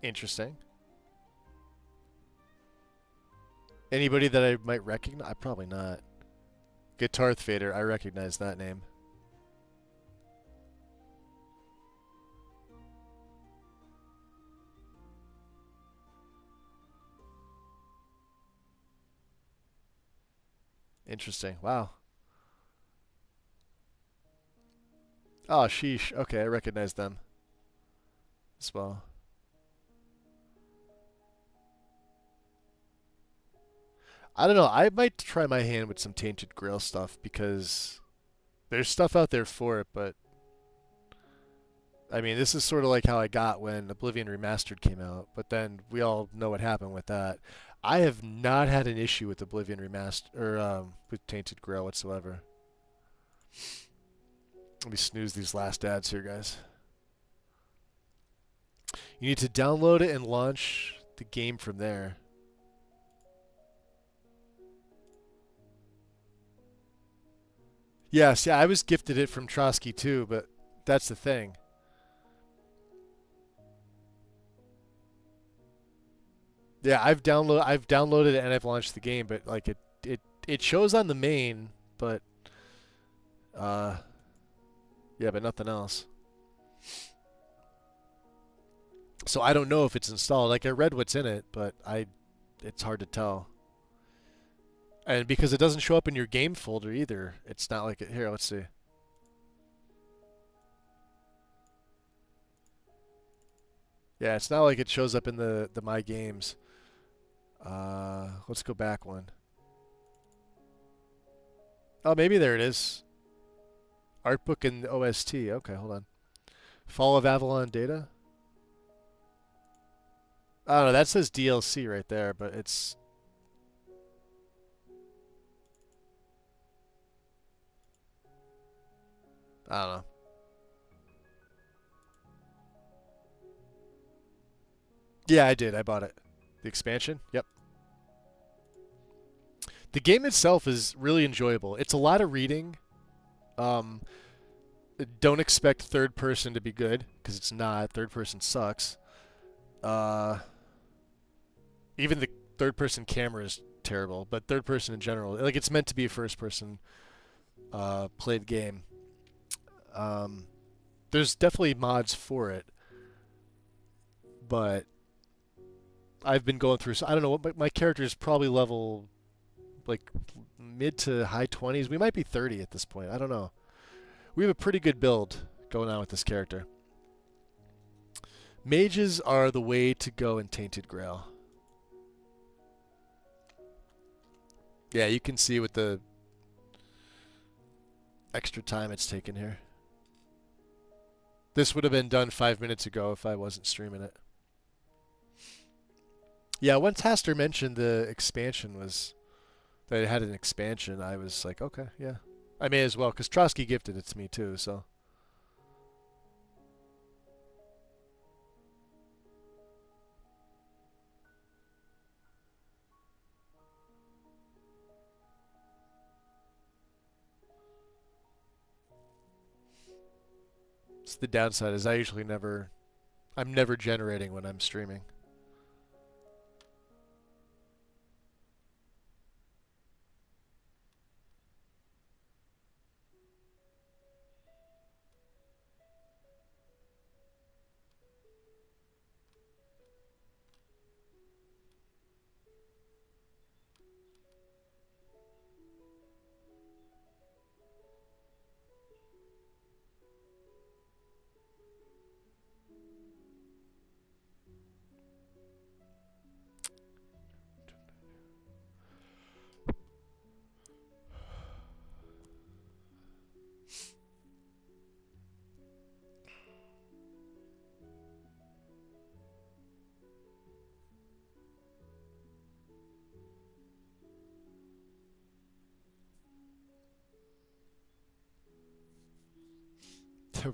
Interesting. Anybody that I might recognize? Probably not. Guitar Fader, I recognize that name. Interesting. Wow. Oh, sheesh. Okay, I recognize them as well. I don't know. I might try my hand with some Tainted Grail stuff because there's stuff out there for it, but I mean, this is sort of like how I got when Oblivion Remastered came out, but then we all know what happened with that. I have not had an issue with Oblivion Remastered or with Tainted Grail whatsoever. Let me snooze these last ads here, guys. You need to download it and launch the game from there. Yes, yeah, I was gifted it from Trotsky too, but that's the thing. Yeah, I've downloaded it and I've launched the game, but like it shows on the main, but uh yeah, but nothing else. So I don't know if it's installed. Like I read what's in it, but it's hard to tell. And because it doesn't show up in your game folder either, it's not like it here, let's see. Yeah, it's not like it shows up in the My Games. Let's go back one. Oh, maybe there it is. Art book and OST. Okay, hold on. Fall of Avalon Data. I don't know. That says DLC right there, but it's. I don't know. Yeah, I did. I bought it. The expansion? Yep. The game itself is really enjoyable. It's a lot of reading. Um, don't expect third person to be good because it's not. Third person sucks. Uh, even the third person camera is terrible, but third person in general, like it's meant to be a first person played game. Um, there's definitely mods for it, but I've been going through. So I don't know what my character is probably level like mid to high 20s. We might be 30 at this point. I don't know. We have a pretty good build going on with this character. Mages are the way to go in Tainted Grail. Yeah, you can see with the extra time it's taken here. This would have been done 5 minutes ago if I wasn't streaming it. Yeah, once Haster mentioned the expansion was that it had an expansion, I was like, okay, yeah. I may as well, because Trotsky gifted it to me too, so. It's the downside is I'm never generating when I'm streaming.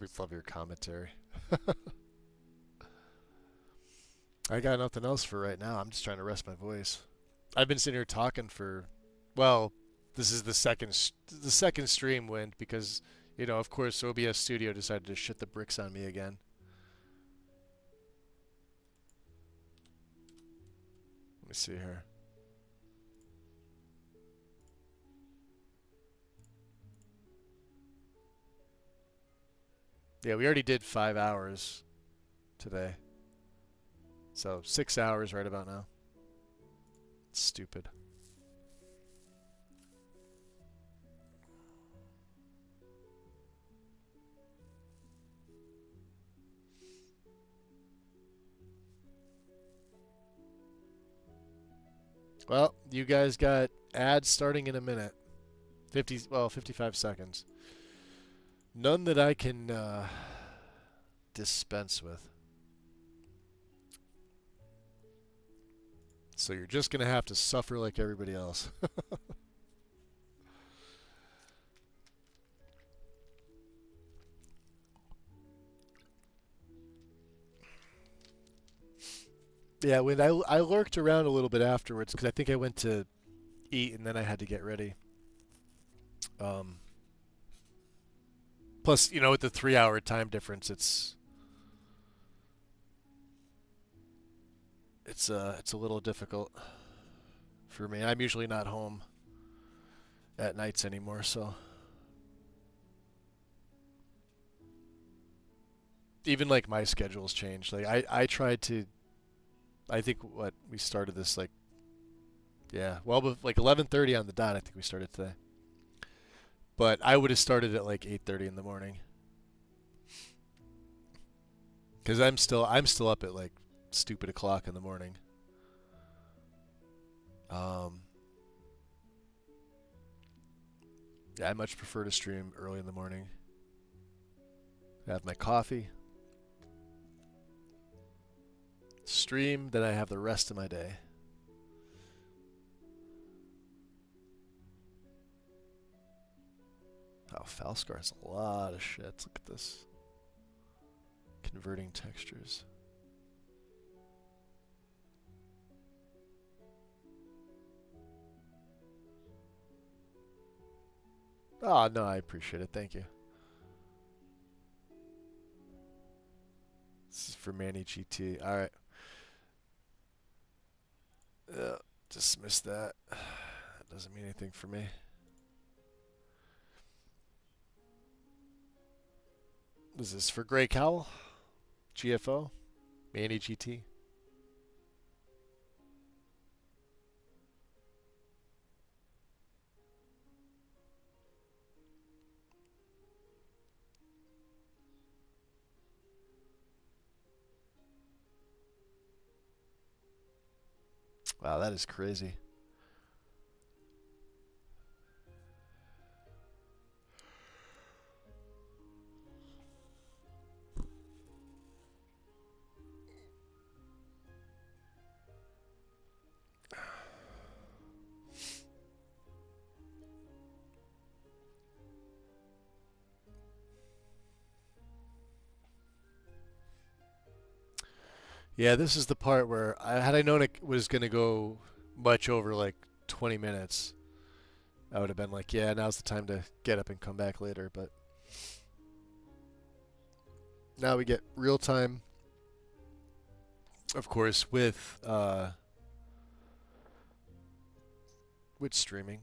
We love your commentary. I got nothing else for right now. I'm just trying to rest my voice. I've been sitting here talking for, well, this is the second stream went because, of course, OBS Studio decided to shit the bricks on me again. Let me see here. Yeah, we already did 5 hours today. So 6 hours right about now. Stupid. Well, you guys got ads starting in a minute. 55 seconds. None that I can dispense with. So you're just going to have to suffer like everybody else. Yeah, when I lurked around a little bit afterwards because I think I went to eat and then I had to get ready. Plus, with the 3-hour time difference, it's a little difficult for me. I'm usually not home at nights anymore, so even like my schedule's changed. Like I tried to. I think what we started this like 11:30 on the dot. I think we started today. But I would have started at like 8:30 in the morning. Cuz I'm still up at like stupid o'clock in the morning. Yeah, I much prefer to stream early in the morning. Have my coffee. Stream, then I have the rest of my day. Oh, Falscar has a lot of shit. Look at this. Converting textures. Oh, no, I appreciate it. Thank you. This is for Manny GT. All right. Dismiss that. That doesn't mean anything for me. Is this for Grey Cowl? GFO? Manny GT? Wow, that is crazy. Yeah, this is the part where had I known it was going to go much over like 20 minutes, I would have been like, yeah, now's the time to get up and come back later. But now we get real time, of course, with streaming.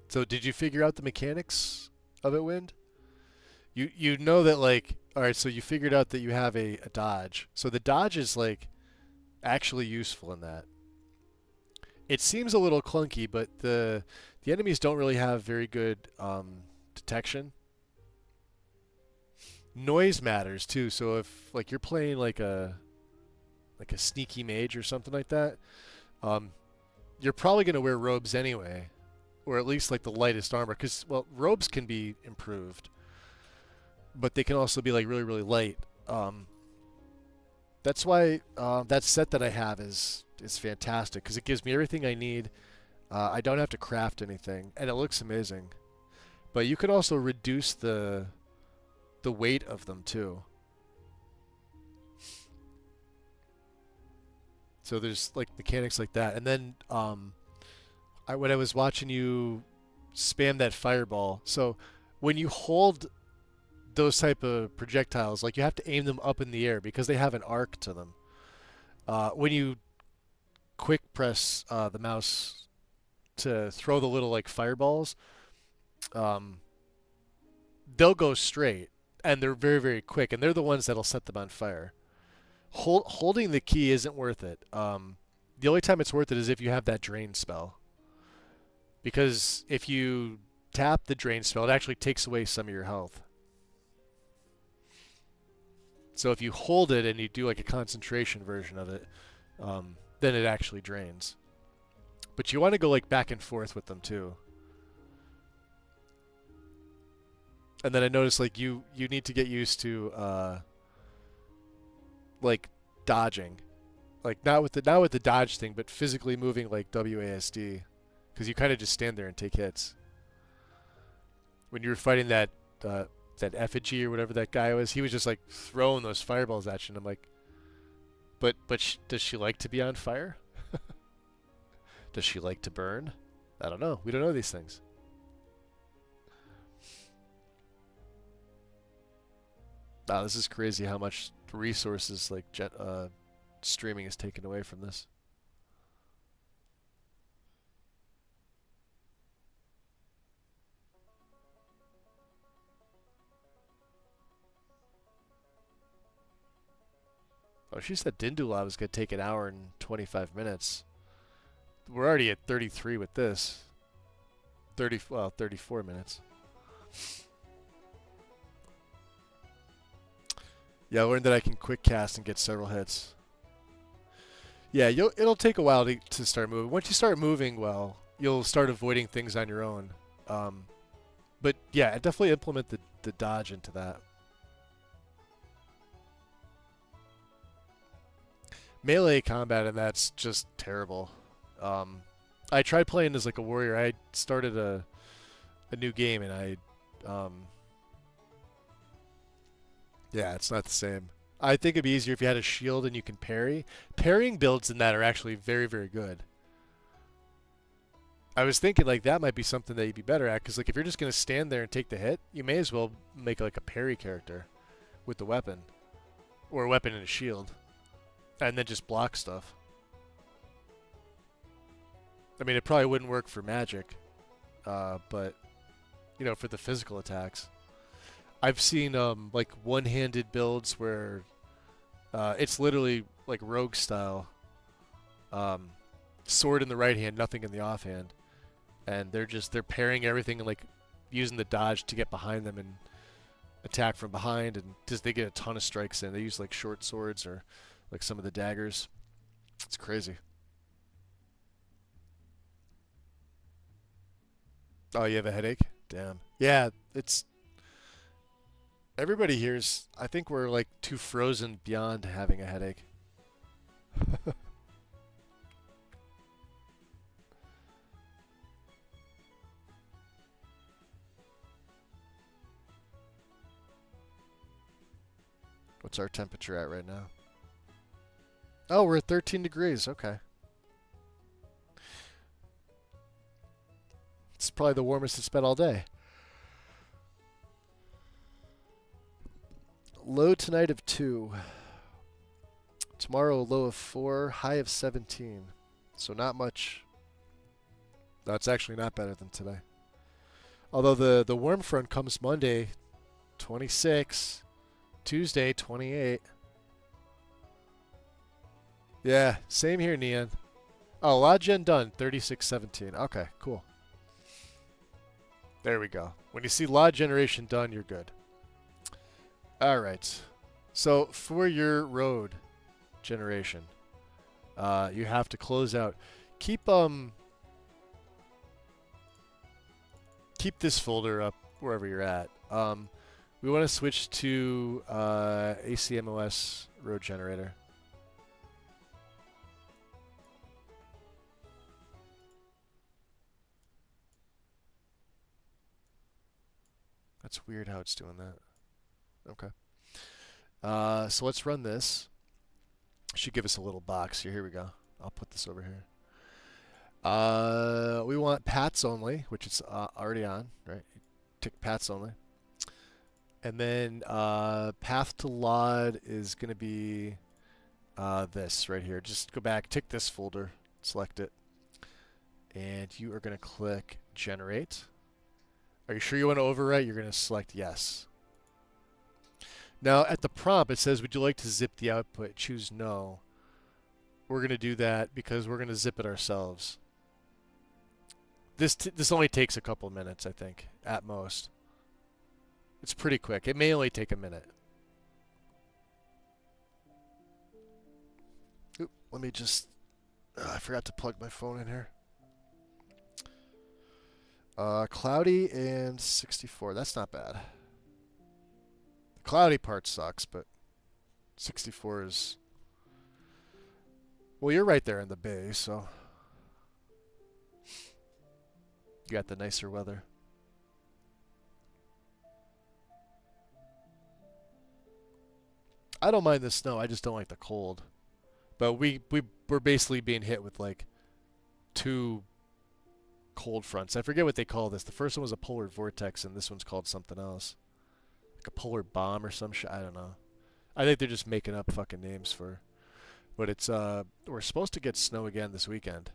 So did you figure out the mechanics of it, Wind? You know that, like, all right, so you figured out that you have a dodge. So the dodge is like actually useful in that. It seems a little clunky, but the enemies don't really have very good detection. Noise matters too. So if like you're playing like a sneaky mage or something like that, you're probably going to wear robes anyway, or at least like the lightest armor, because well, robes can be improved, but they can also be like really, really light. That's why that set that I have is fantastic, because it gives me everything I need. I don't have to craft anything, and it looks amazing. But you could also reduce the weight of them too. So there's like mechanics like that. And then when I was watching you spam that fireball, so when you hold those type of projectiles, like you have to aim them up in the air because they have an arc to them. When you quick press the mouse to throw the little like fireballs, um, they'll go straight and they're very very quick, and they're the ones that'll set them on fire. Holding the key isn't worth it. The only time it's worth it is if you have that drain spell, because if you tap the drain spell, it actually takes away some of your health. So if you hold it and you do like a concentration version of it, then it actually drains. But you want to go like back and forth with them too. And then I noticed like you need to get used to like dodging, like not with the dodge thing, but physically moving like WASD, because you kind of just stand there and take hits. When you were fighting that that effigy or whatever that guy was, he was just like throwing those fireballs at you, and I'm like, but does she like to be on fire? Does she like to burn? I don't know. We don't know these things. Wow, this is crazy how much resources like streaming is taken away from this. Oh, she said Dindula was going to take an hour and 25 minutes. We're already at 33 with this. 34 minutes. Yeah, I learned that I can quick cast and get several hits. Yeah, it'll take a while to start moving. Once you start moving well, you'll start avoiding things on your own. But yeah, definitely implement the dodge into that. Melee combat and that's just terrible. I tried playing as like a warrior. I started a new game and yeah, it's not the same. I think it'd be easier if you had a shield and you can parry. Parrying builds in that are actually very, very good. I was thinking like that might be something that you'd be better at, because like if you're just gonna stand there and take the hit, you may as well make like a parry character with the weapon, or a weapon and a shield, and then just block stuff. I mean, it probably wouldn't work for magic, but you know, for the physical attacks. I've seen like one-handed builds where it's literally like rogue style, sword in the right hand, nothing in the offhand, and they're parrying everything and like using the dodge to get behind them and attack from behind, and just they get a ton of strikes in. They use like short swords or like some of the daggers. It's crazy. Oh, you have a headache? Damn. Yeah, it's everybody here's. I think we're like too frozen beyond having a headache. What's our temperature at right now? Oh, we're at 13 degrees. Okay. It's probably the warmest it's been all day. Low tonight of 2. Tomorrow, low of 4, high of 17. So not much. No, it's actually not better than today. Although the warm front comes Monday, 26. Tuesday, 28. Yeah, same here, Neon. Oh, Lodgen done, 36-17. Okay, cool. There we go. When you see Lodge generation done, you're good. All right. So for your road generation, you have to close out. Keep this folder up wherever you're at. We want to switch to ACMOS road generator. That's weird how it's doing that. Okay. So let's run this. Should give us a little box here. Here we go. I'll put this over here. We want Pats only, which is already on, right? Tick Pats only. And then path to LOD is going to be this right here. Just go back, tick this folder, select it, and you are going to click Generate. Are you sure you want to overwrite? You're going to select Yes. Now at the prompt it says, would you like to zip the output? Choose No. We're going to do that because we're going to zip it ourselves. This only takes a couple minutes, I think, at most. It's pretty quick. It may only take a minute. Oop, let me just... I forgot to plug my phone in here. Cloudy and 64. That's not bad. The cloudy part sucks, but 64 is... Well, you're right there in the bay, so... You got the nicer weather. I don't mind the snow. I just don't like the cold. But we're basically being hit with like 2 cold fronts. I forget what they call this. The first one was a polar vortex, and this one's called something else, like a polar bomb or some shit. I don't know. I think they're just making up fucking names for. But it's we're supposed to get snow again this weekend.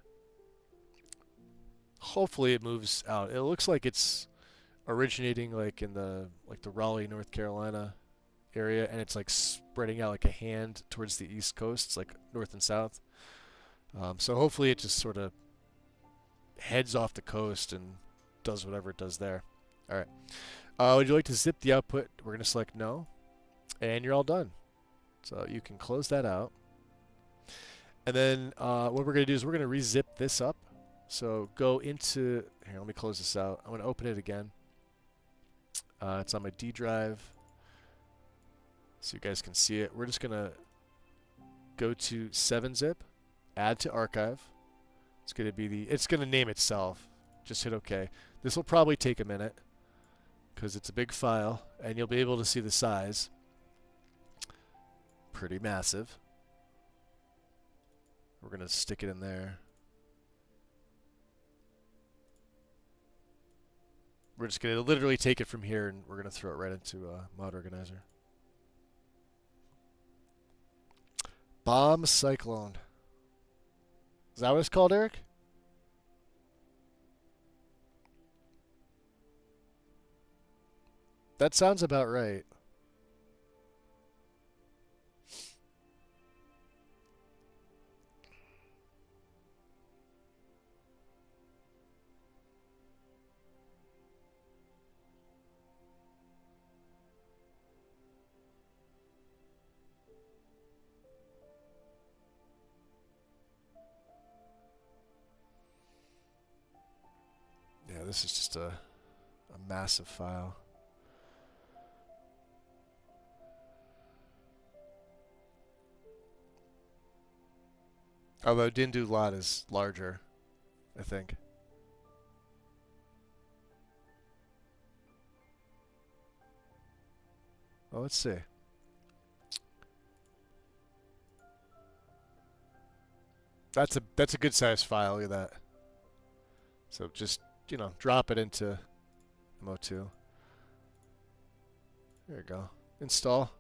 Hopefully it moves out. It looks like it's originating like in the Raleigh, North Carolina area, and it's like spreading out like a hand towards the east coast. It's like north and south. So hopefully it just sort of heads off the coast and does whatever it does there. All right. Would you like to zip the output? We're going to select No, and you're all done. So you can close that out. And then what we're going to do is we're going to rezip this up. So go into, here, let me close this out. I'm going to open it again. It's on my D drive, so you guys can see it. We're just going to go to 7-zip, add to archive. It's going to be it's going to name itself. Just hit OK. This will probably take a minute because it's a big file, and you'll be able to see the size. Pretty massive. We're going to stick it in there. We're just going to literally take it from here, and we're going to throw it right into Mod Organizer. Bomb Cyclone. Is that what it's called, Eric? That sounds about right. Yeah, this is just a massive file. Although Dindu Lot is larger, I think. Well, let's see. That's a good size file. Look at that. So just, you know, drop it into Mo2. There you go. Install.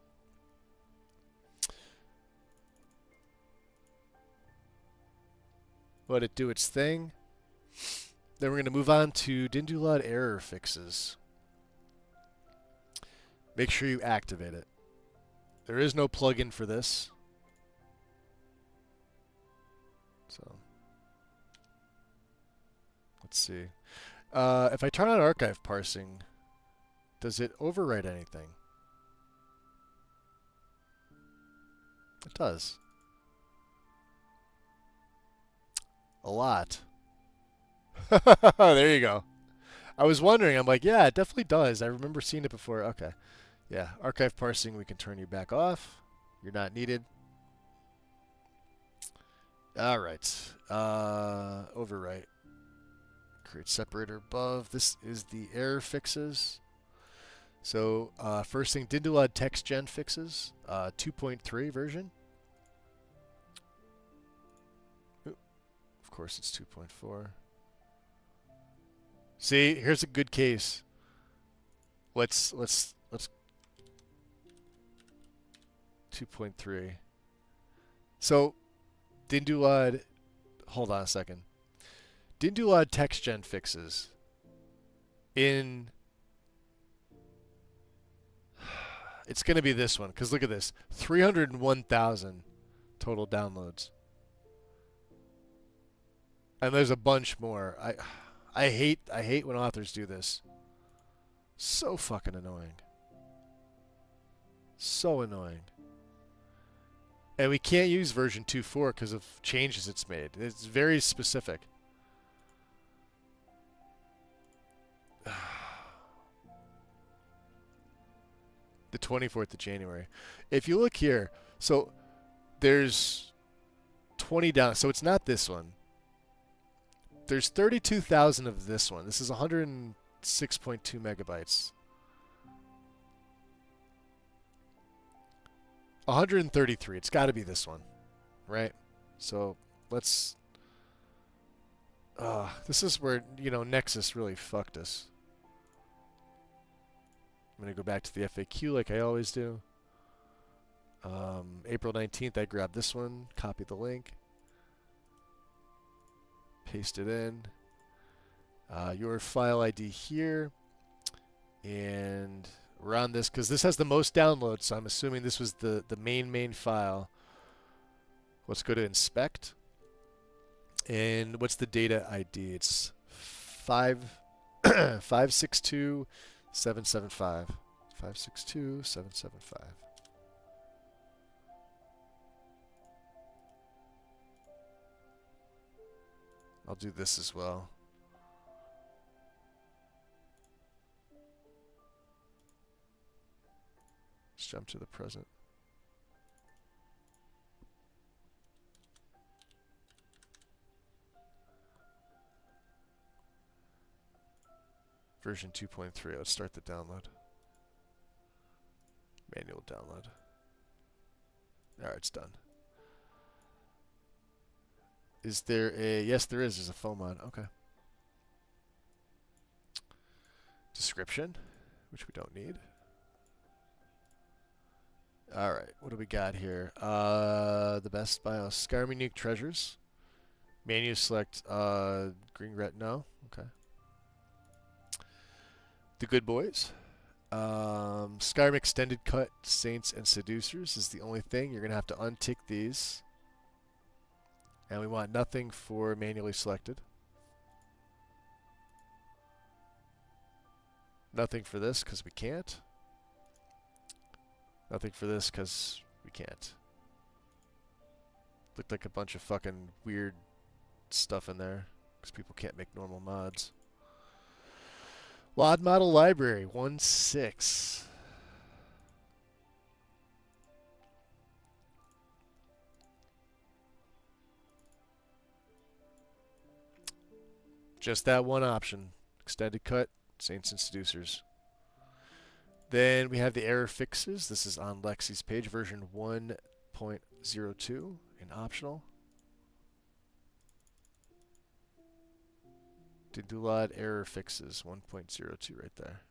Let it do its thing. Then we're going to move on to Dindulod error fixes. Make sure you activate it. There is no plugin for this. So let's see. If I turn on archive parsing, does it overwrite anything? It does. A lot. There you go. I was wondering. I'm like, yeah, it definitely does. I remember seeing it before. Okay. Yeah, archive parsing, we can turn you back off. You're not needed. All right. Overwrite. Create separator above. This is the error fixes. So first thing, did do a lot of text gen fixes. 2.3 version. Ooh, of course, it's 2.4. See, here's a good case. Let's 2.3. So didn't do a lot. Hold on a second. Didn't do a lot of text gen fixes in. It's going to be this one, because look at this. 301,000 total downloads. And there's a bunch more. I hate when authors do this. So fucking annoying. So annoying. And we can't use version 2.4 because of changes it's made. It's very specific. The 24th of January. If you look here, so there's 20 down. So it's not this one. There's 32,000 of this one. This is 106.2 megabytes. 133. It's got to be this one, right? So let's. This is where, Nexus really fucked us. I'm going to go back to the FAQ like I always do. April 19th, I grabbed this one, copy the link, paste it in. Your file ID here. And we're on this because this has the most downloads, so I'm assuming this was the main file. Let's go to inspect. And what's the data ID? It's 562 775. 562 775. I'll do this as well. Let's jump to the present. Version 2.3. Let's start the download. Manual download. Alright, it's done. Is there a... Yes, there is. There's a phone mod. Okay. Description, which we don't need. Alright, what do we got here? The best BIOS. Skyrim unique treasures. Menu select green, red, no. Okay. The Good Boys. Skyrim Extended Cut, Saints and Seducers is the only thing. You're going to have to untick these. And we want nothing for manually selected. Nothing for this because we can't. Nothing for this because we can't. Looked like a bunch of fucking weird stuff in there because people can't make normal mods. LOD model library 1.6. Just that one option. Extended cut, Saints and Seducers. Then we have the error fixes. This is on Lexy's page, version 1.02 in optional. Did do a lot error fixes, 1.02 right there.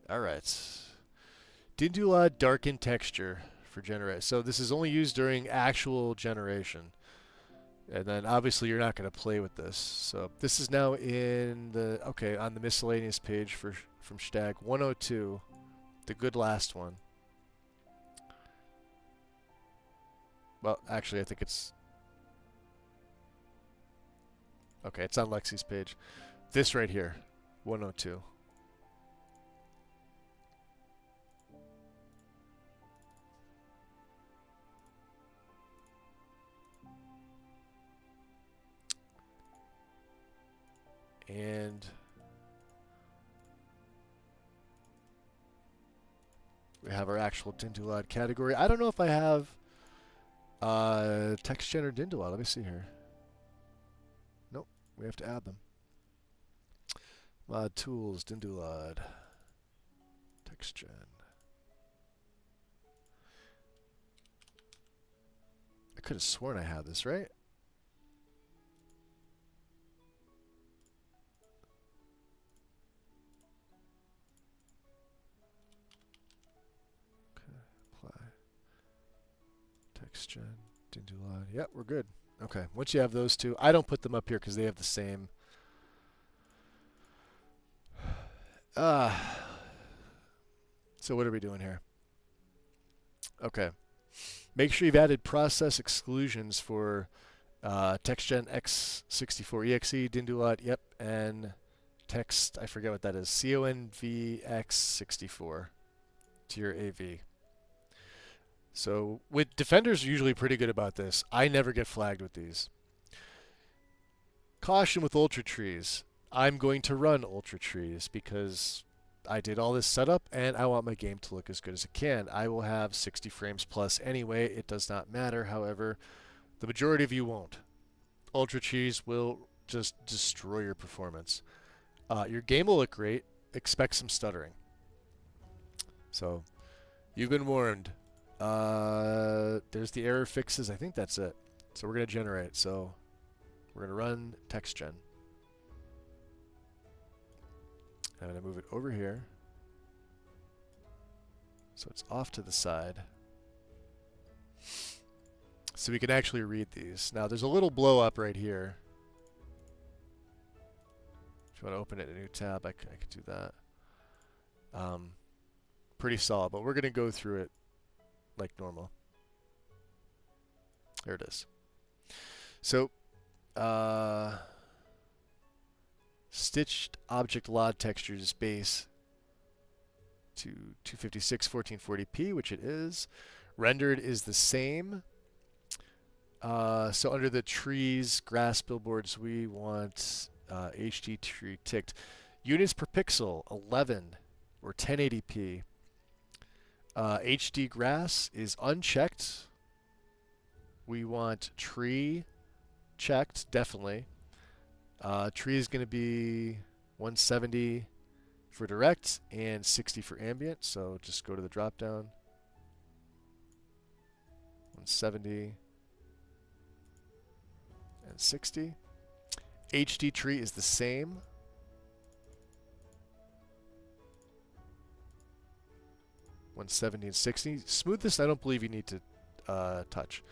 Alright. Didn't do a lot of darken texture for generation. So this is only used during actual generation. And then obviously you're not going to play with this. So this is now in the, okay, on the miscellaneous page from Stag 102, the good last one. Well, actually I think it's, okay, it's on Lexy's page. This right here, 102. And We have our actual Dindulad category. I don't know if I have TextGen or Dindulad. Let me see here. Nope, we have to add them. Mod tools, Dindulad, TextGen. I could have sworn I had this, right? Okay, apply. TextGen, Dindulad. Yep, we're good. Okay, once you have those two, I don't put them up here because they have the same. So what are we doing here? Okay. Make sure you've added process exclusions for TextGen X64EXE, Dindulad, yep, and text, I forget what that is, CONVX64 to your AV. So with defenders are usually pretty good about this. I never get flagged with these. Caution with ultra trees. I'm going to run ultra trees because I did all this setup and I want my game to look as good as it can. I will have 60 frames plus anyway. It does not matter. However, the majority of you won't. Ultra trees will just destroy your performance. Your game will look great. Expect some stuttering. So, you've been warned. There's the error fixes. I think that's it. So we're going to generate. So we're going to run TextGen. I'm going to move it over here. So it's off to the side. So we can actually read these. Now there's a little blow up right here. If you want to open it in a new tab, I could do that. Pretty solid, but we're going to go through it like normal. There it is. So, stitched object LOD textures base to 256 1440p, which it is. Rendered is the same. So under the trees, grass, billboards, we want HD tree ticked. Units per pixel, 11 or 1080p. HD grass is unchecked. We want tree checked, definitely. Tree is going to be 170 for direct and 60 for ambient. So just go to the drop down. 170 and 60. HD tree is the same. .170 and 60. Smoothness, I don't believe you need to touch.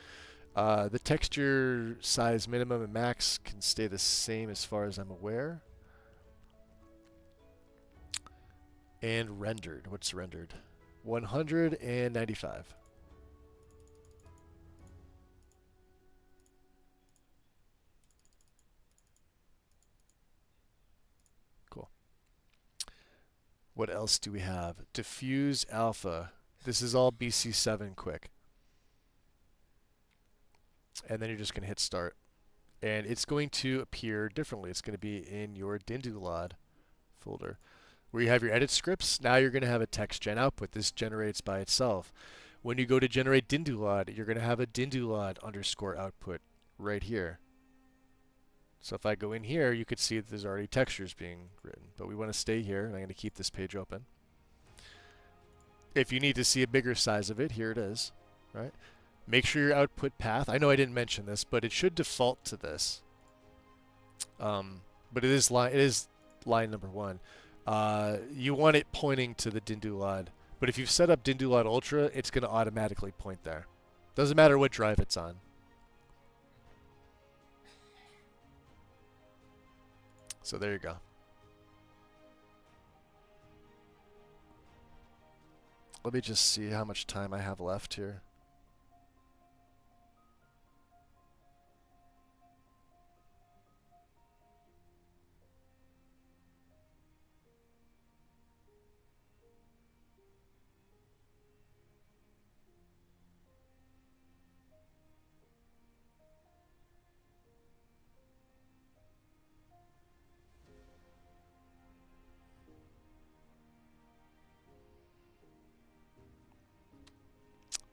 The texture size minimum and max can stay the same as far as I'm aware. And rendered. What's rendered? 195. Cool. What else do we have? Diffuse alpha. This is all BC7 quick. And then you're just going to hit start. And it's going to appear differently. It's going to be in your Dindulad folder. Where you have your edit scripts, now you're going to have a TextGen output. This generates by itself. When you go to generate Dindulad, you're going to have a Dindulad underscore output right here. So if I go in here, you could see that there's already textures being written. But we want to stay here, and I'm going to keep this page open. If you need to see a bigger size of it, here it is. Right? Make sure your output path, I know I didn't mention this, but it should default to this. But it is line number 1. You want it pointing to the Dindulad. But if you've set up Dindulad Ultra, it's going to automatically point there. Doesn't matter what drive it's on. So there you go. Let me just see how much time I have left here.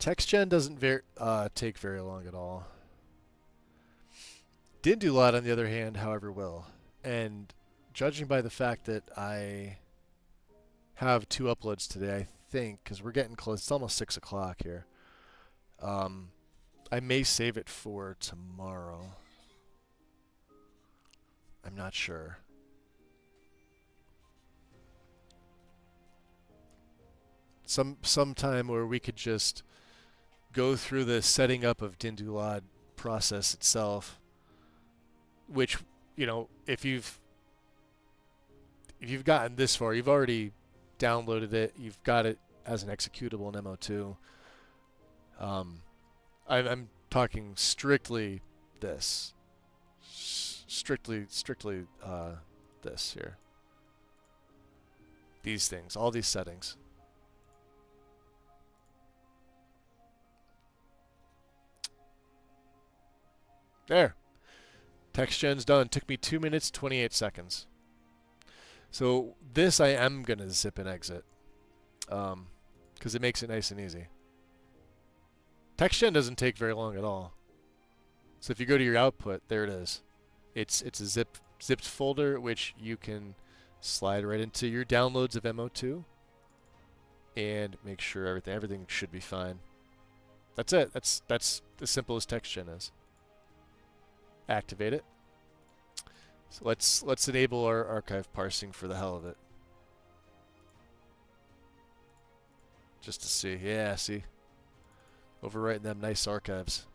Text gen doesn't take very long at all. Dindulot, on the other hand, however, will. And judging by the fact that I have 2 uploads today, I think, because we're getting close, it's almost 6 o'clock here. I may save it for tomorrow. I'm not sure. Sometime where we could just go through the setting up of Dindulot process itself, which, you know, if you've gotten this far, you've already downloaded it, you've got it as an executable in MO2. I'm talking strictly this. Strictly this here. These things, all these settings. There. Text gen's done. Took me 2 minutes, 28 seconds. So this I am going to zip and exit. Because it makes it nice and easy. Text gen doesn't take very long at all. So if you go to your output, there it is. It's a zipped folder which you can slide right into your downloads of MO2 and make sure everything should be fine. That's it. That's as simple as text gen is. Activate it. So let's enable our archive parsing for the hell of it. Just to see. Yeah, see. Overwriting them nice archives.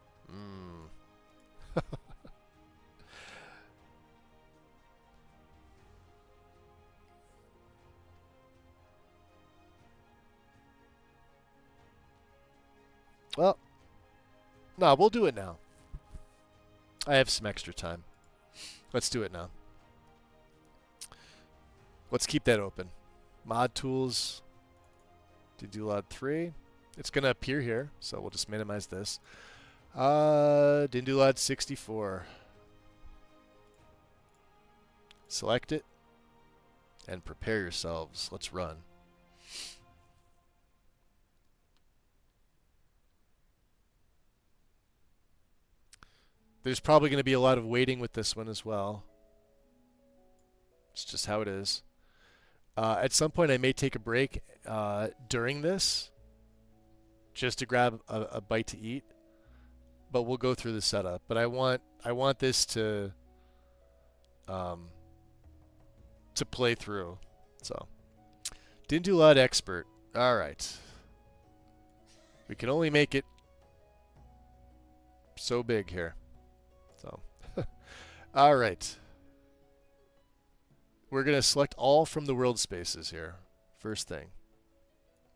Well, no, we'll do it now. I have some extra time. Let's do it now. Let's keep that open. Mod tools. Dindulot 3. It's going to appear here, so we'll just minimize this. Dindulot 64. Select it and prepare yourselves. Let's run. There's probably going to be a lot of waiting with this one as well. It's just how it is. At some point I may take a break during this just to grab a bite to eat, but we'll go through the setup. But I want this to play through. So Dindulot expert. All right. We can only make it so big here. So, all right. We're going to select all from the world spaces here. First thing.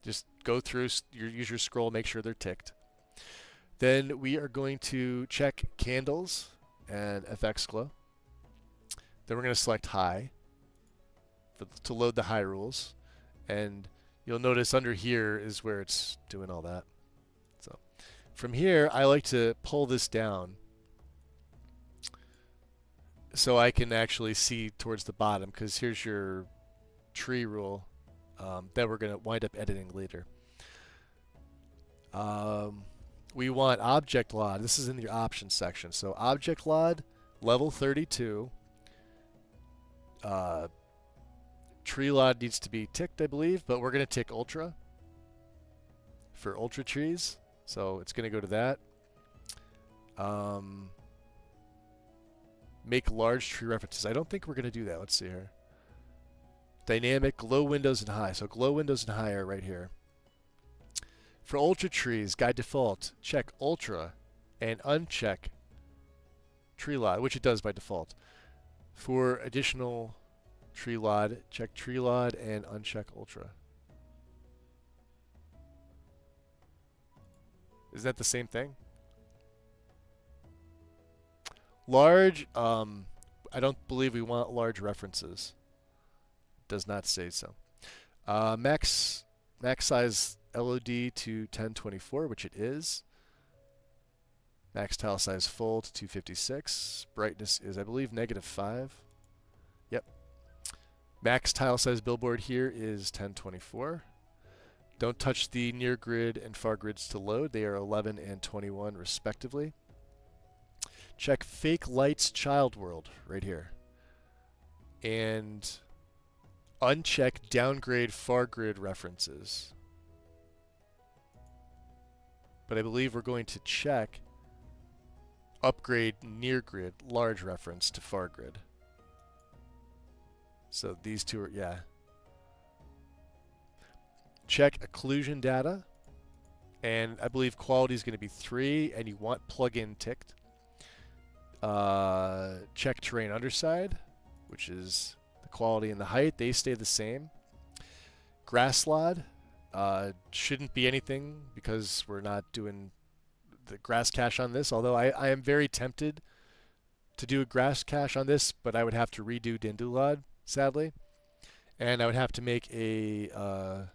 Just go through, use your scroll, make sure they're ticked. Then we are going to check candles and FX glow. Then we're going to select high to load the high rules. And you'll notice under here is where it's doing all that. So from here, I like to pull this down so I can actually see towards the bottom, because here's your tree rule that we're going to wind up editing later. We want object LOD. This is in the options section. So object LOD, level 32. Tree LOD needs to be ticked, I believe, but we're going to tick ultra for ultra trees. So it's going to go to that. Make large tree references. I don't think we're going to do that. Let's see here. Dynamic, glow windows, and high. So glow windows and high are right here. For ultra trees, guide default, check ultra and uncheck tree LOD, which it does by default. For additional tree LOD, check tree LOD and uncheck ultra. Is that the same thing? Large, I don't believe we want large references. Does not say so. Max size LOD to 1024, which it is. Max tile size full to 256. Brightness is, I believe, -5. Yep. Max tile size billboard here is 1024. Don't touch the near grid and far grids to load. They are 11 and 21 respectively. Check fake lights child world right here. And uncheck downgrade far grid references. But I believe we're going to check upgrade near grid large reference to far grid. So these two are, yeah. Check occlusion data, and I believe quality is going to be 3, and you want plugin ticked. Check terrain underside, which is the quality and the height. They stay the same. Grass slod shouldn't be anything because we're not doing the grass cache on this, although I am very tempted to do a grass cache on this, but I would have to redo Dindulad, sadly. And I would have to make a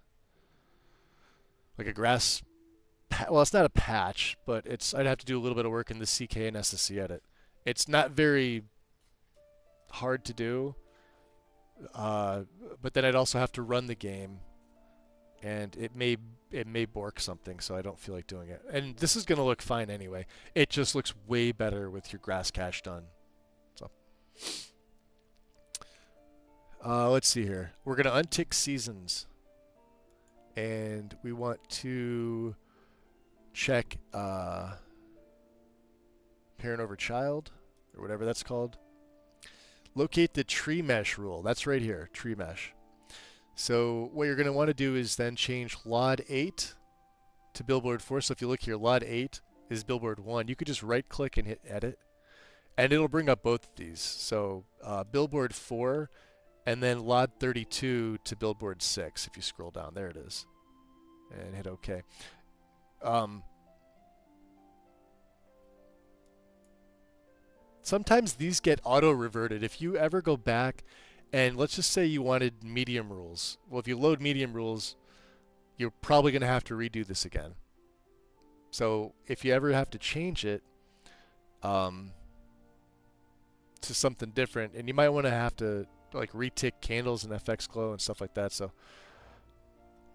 like a grass, well, it's not a patch, but I'd have to do a little bit of work in the CK and SSC edit. It's not very hard to do, but then I'd also have to run the game, and it may bork something, so I don't feel like doing it. And this is going to look fine anyway. It just looks way better with your grass cache done. So let's see here. We're going to untick seasons, and we want to check parent over child, or whatever that's called. Locate the tree mesh rule. That's right here, tree mesh. So what you're going to want to do is then change LOD 8 to billboard 4. So if you look here, LOD 8 is billboard 1. You could just right click and hit edit, and it'll bring up both of these. So billboard 4 and then LOD 32 to billboard 6. If you scroll down, there it is, and hit OK. Sometimes these get auto-reverted. If you ever go back and let's just say you wanted medium rules. Well, if you load medium rules, you're probably going to have to redo this again. So if you ever have to change it to something different, and you might want to have to like retick candles and FX glow and stuff like that. So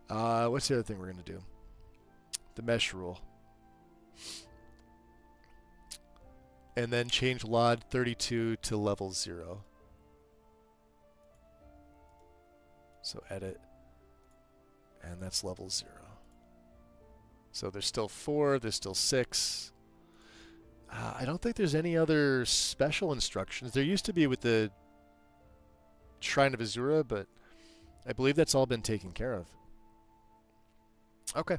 what's the other thing we're going to do? The mesh rule. And then change LOD 32 to level 0. So edit, and that's level 0. So there's still 4, there's still 6. I don't think there's any other special instructions. There used to be with the Shrine of Azura, but I believe that's all been taken care of. Okay.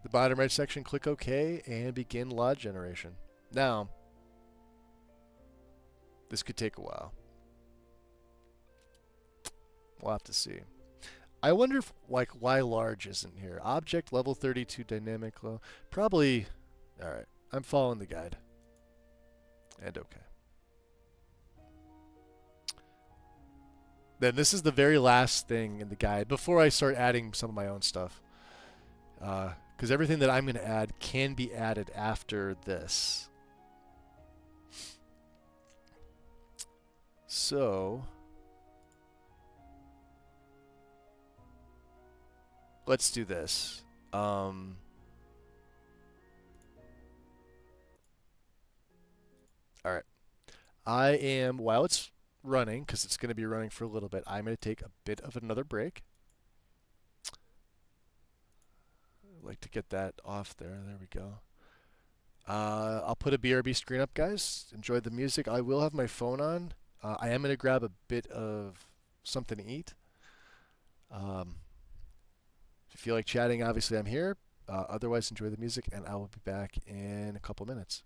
The bottom right section, click OK, and begin LOD generation. Now, this could take a while. We'll have to see. I wonder if, like, why large isn't here. Object level 32 dynamic low. Probably. All right. I'm following the guide. And OK. Then this is the very last thing in the guide before I start adding some of my own stuff. Because everything that I'm going to add can be added after this. So let's do this. All right. I am, while it's running, because it's going to be running for a little bit, I'm going to take a bit of another break. I'd like to get that off there. There we go. I'll put a BRB screen up, guys. Enjoy the music. I will have my phone on. I am going to grab a bit of something to eat. If you feel like chatting, obviously I'm here. Otherwise, enjoy the music, and I will be back in a couple minutes.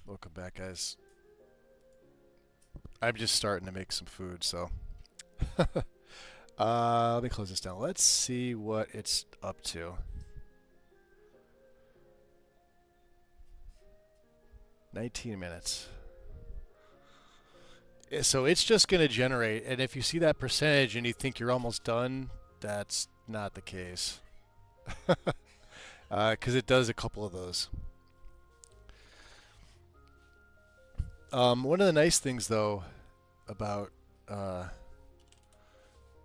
Welcome back, guys. I'm just starting to make some food, so. Let me close this down. Let's see what it's up to. 19 minutes. So it's just going to generate, and if you see that percentage and you think you're almost done, that's not the case. Because it does a couple of those. One of the nice things, though, about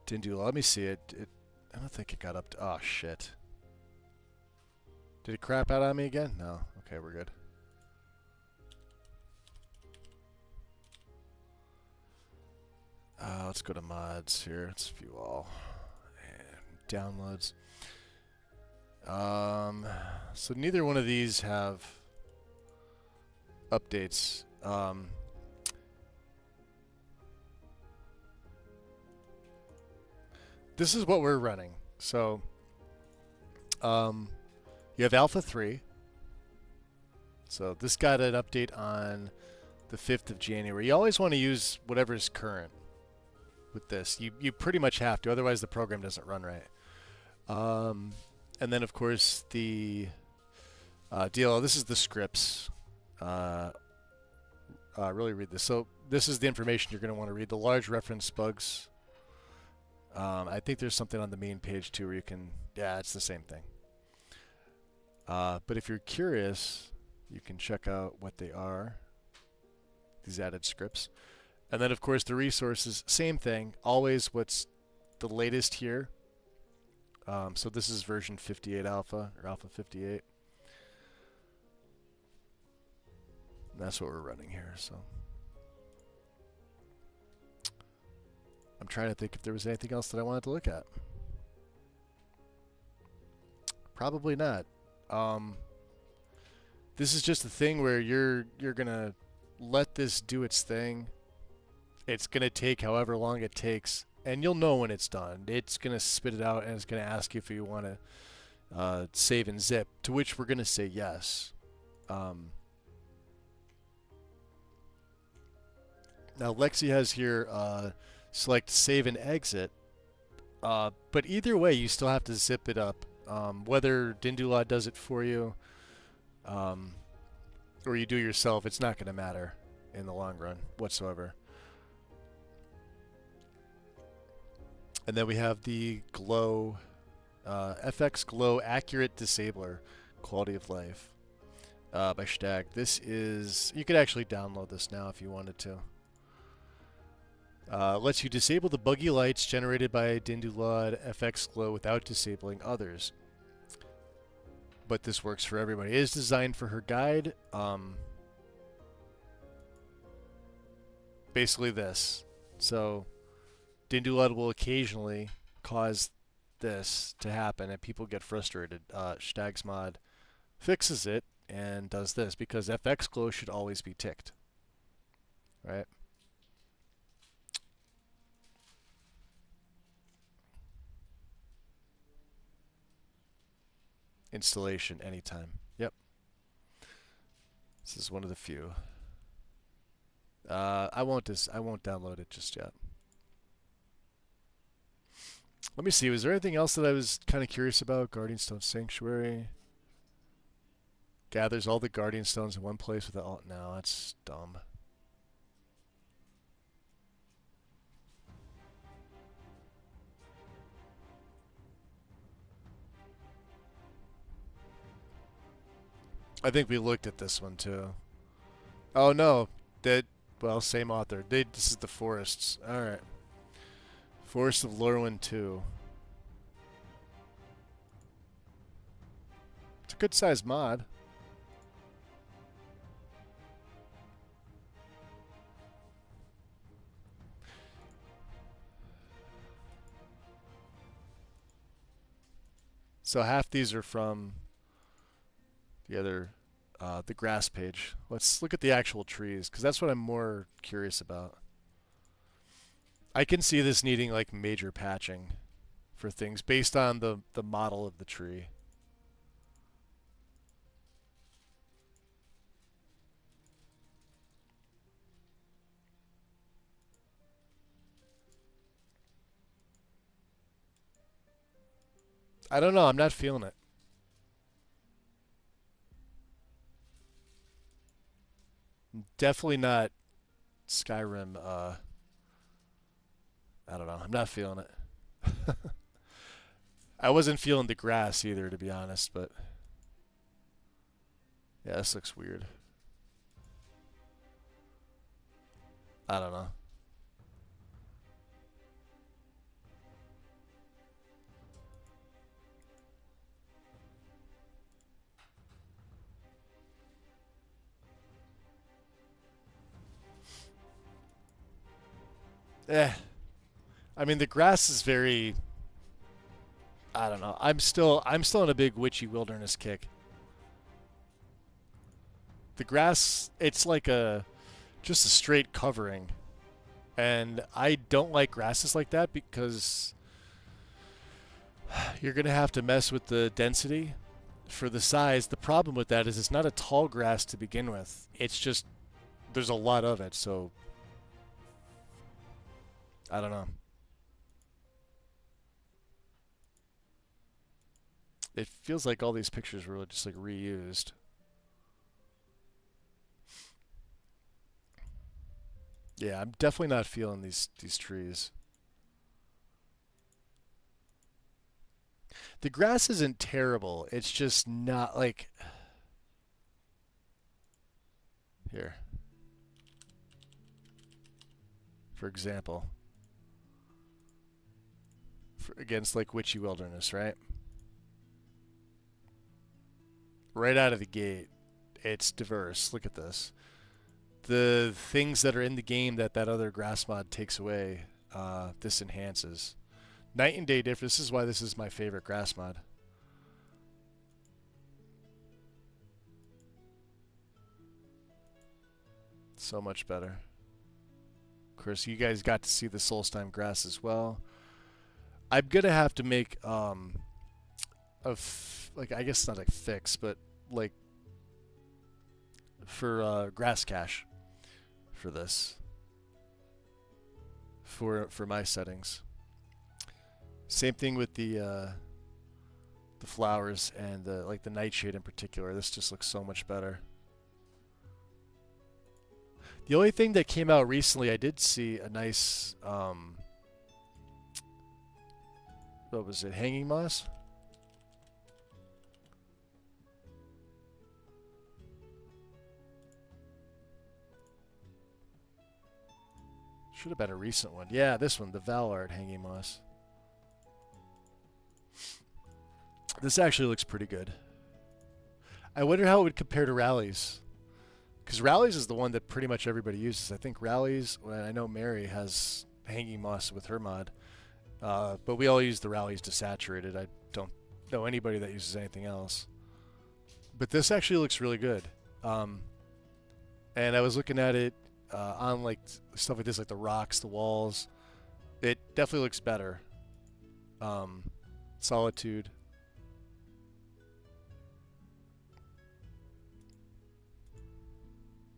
Dindula, let me see it. I don't think it got up to... Oh, shit. Did it crap out on me again? No. Okay, we're good. Let's go to mods here. Let's view all. And downloads. So neither one of these have updates. This is what we're running. So you have Alpha 3. So this got an update on the 5th of January. You always want to use whatever is current with this. You pretty much have to, otherwise the program doesn't run right. And then, of course, the DLL. This is the scripts. Really read this. So this is the information you're going to want to read. The large reference bugs. I think there's something on the main page, too, where you can... Yeah, it's the same thing. But if you're curious, you can check out what they are. These added scripts. And then, of course, the resources. Same thing. Always what's the latest here. So this is version 58 alpha, or alpha 58. And that's what we're running here, so. I'm trying to think if there was anything else that I wanted to look at. Probably not. This is just a thing where you're gonna let this do its thing. It's gonna take however long it takes. And you'll know when it's done. It's going to spit it out, and it's going to ask you if you want to save and zip, to which we're going to say yes. Now, Lexy has here select save and exit. But either way, you still have to zip it up. Whether Dindula does it for you or you do it yourself, it's not going to matter in the long run whatsoever. And then we have the Glow, FX Glow Accurate Disabler, Quality of Life, by Stag. This is, you could actually download this now if you wanted to. Lets you disable the buggy lights generated by Dindula FX Glow without disabling others. But this works for everybody. It is designed for her guide. Basically this. So Dindula will occasionally cause this to happen and people get frustrated. Stag's mod fixes it and does this because FX Glow should always be ticked. Right? Installation anytime. Yep. This is one of the few. I won't download it just yet. Let me see. Was there anything else that I was kind of curious about? Guardian Stone Sanctuary gathers all the Guardian Stones in one place without all. No, that's dumb. I think we looked at this one too. Oh no, well, same author. This is the Forests. All right. Forest of Lorwyn 2. It's a good sized mod. So half these are from the other, the grass page. Let's look at the actual trees, because that's what I'm more curious about. I can see this needing like major patching for things based on the model of the tree. I don't know. I'm not feeling it. Definitely not Skyrim. I don't know. I'm not feeling it. I wasn't feeling the grass either, to be honest. But yeah, this looks weird. I don't know. Eh. I mean, the grass is very. I don't know. I'm still on a big witchy wilderness kick. The grass, it's like a just a straight covering, and I don't like grasses like that because you're gonna have to mess with the density for the size. The problem with that is it's not a tall grass to begin with. It's just there's a lot of it, so I don't know. It feels like all these pictures were just like reused. Yeah, I'm definitely not feeling these trees. The grass isn't terrible. It's just not like here, for example, against like witchy wilderness, right? Right out of the gate, it's diverse. Look at this. The things that are in the game that that other grass mod takes away, this enhances. Night and day difference. This is why this is my favorite grass mod. So much better. Of course, you guys got to see the Solstheim grass as well. I'm gonna have to make like I guess not a fix, but like for grass cache for this for my settings. Same thing with the flowers and the like the nightshade in particular. This just looks so much better. The only thing that came out recently, I did see a nice what was it? Hanging moss? Should have been a recent one. Yeah, this one, the Valard Hanging Moss. This actually looks pretty good. I wonder how it would compare to Rallies. Because Rallies is the one that pretty much everybody uses. I think Rallies, well, I know Mary has Hanging Moss with her mod. But we all use the Rallies desaturated. I don't know anybody that uses anything else. But this actually looks really good. And I was looking at it on like stuff like this, like the rocks, the walls. It definitely looks better. Solitude.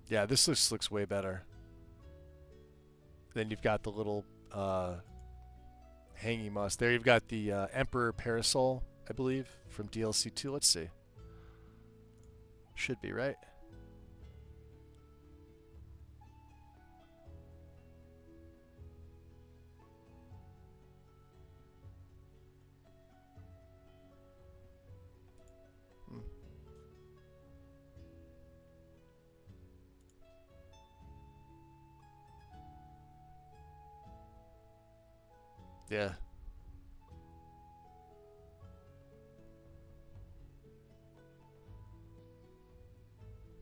Yeah, this looks way better. Then you've got the little hanging moss. There you've got the Emperor Parasol, I believe, from DLC 2. Let's see. Should be, right? Yeah.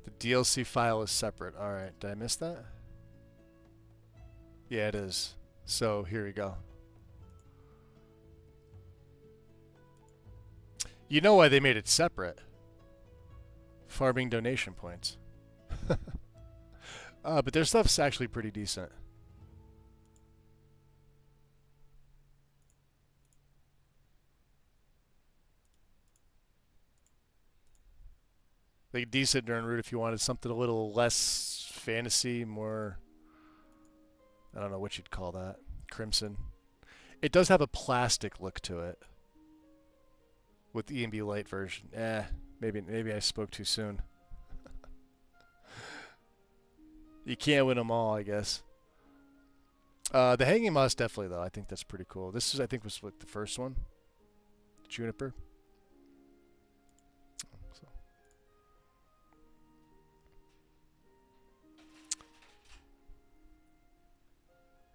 The DLC file is separate. Alright, did I miss that? Yeah, it is. So, here we go. You know why they made it separate? Farming donation points. But their stuff's actually pretty decent. Like decent Nernroot if you wanted something a little less fantasy, more I don't know what you'd call that. Crimson. It does have a plastic look to it. with the EMB Lite version. Maybe I spoke too soon. You can't win them all, I guess. The hanging moss definitely though. I think that's pretty cool. This is I think was like the first one. Juniper.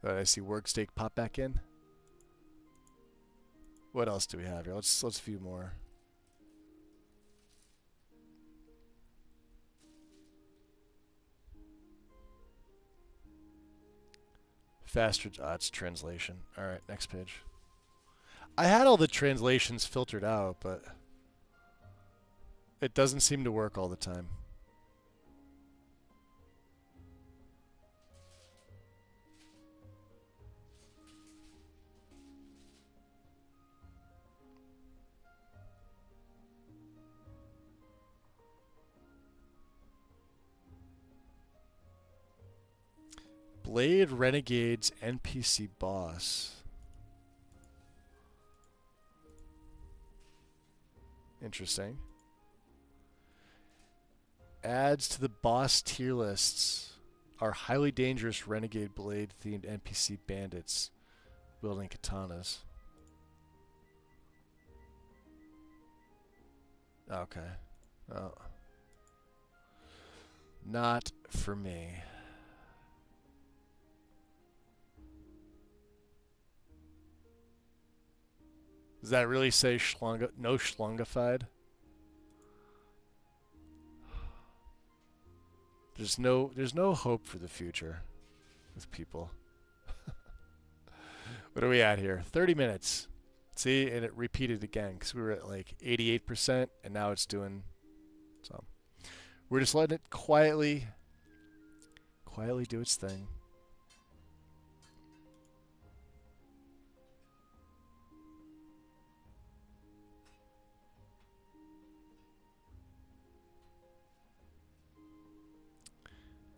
So. I see Worksteak pop back in. What else do we have here? Let's view more. Faster, it's translation. All right, next page. I had all the translations filtered out, but it doesn't seem to work all the time. Blade Renegade's NPC boss. Interesting. Adds to the boss tier lists are highly dangerous Renegade Blade themed NPC bandits wielding katanas. Okay. Oh. Not for me. Does that really say no schlongified? There's no hope for the future with people. What are we at here? 30 minutes. See, and it repeated again because we were at like 88% and now it's doing so. We're just letting it quietly do its thing.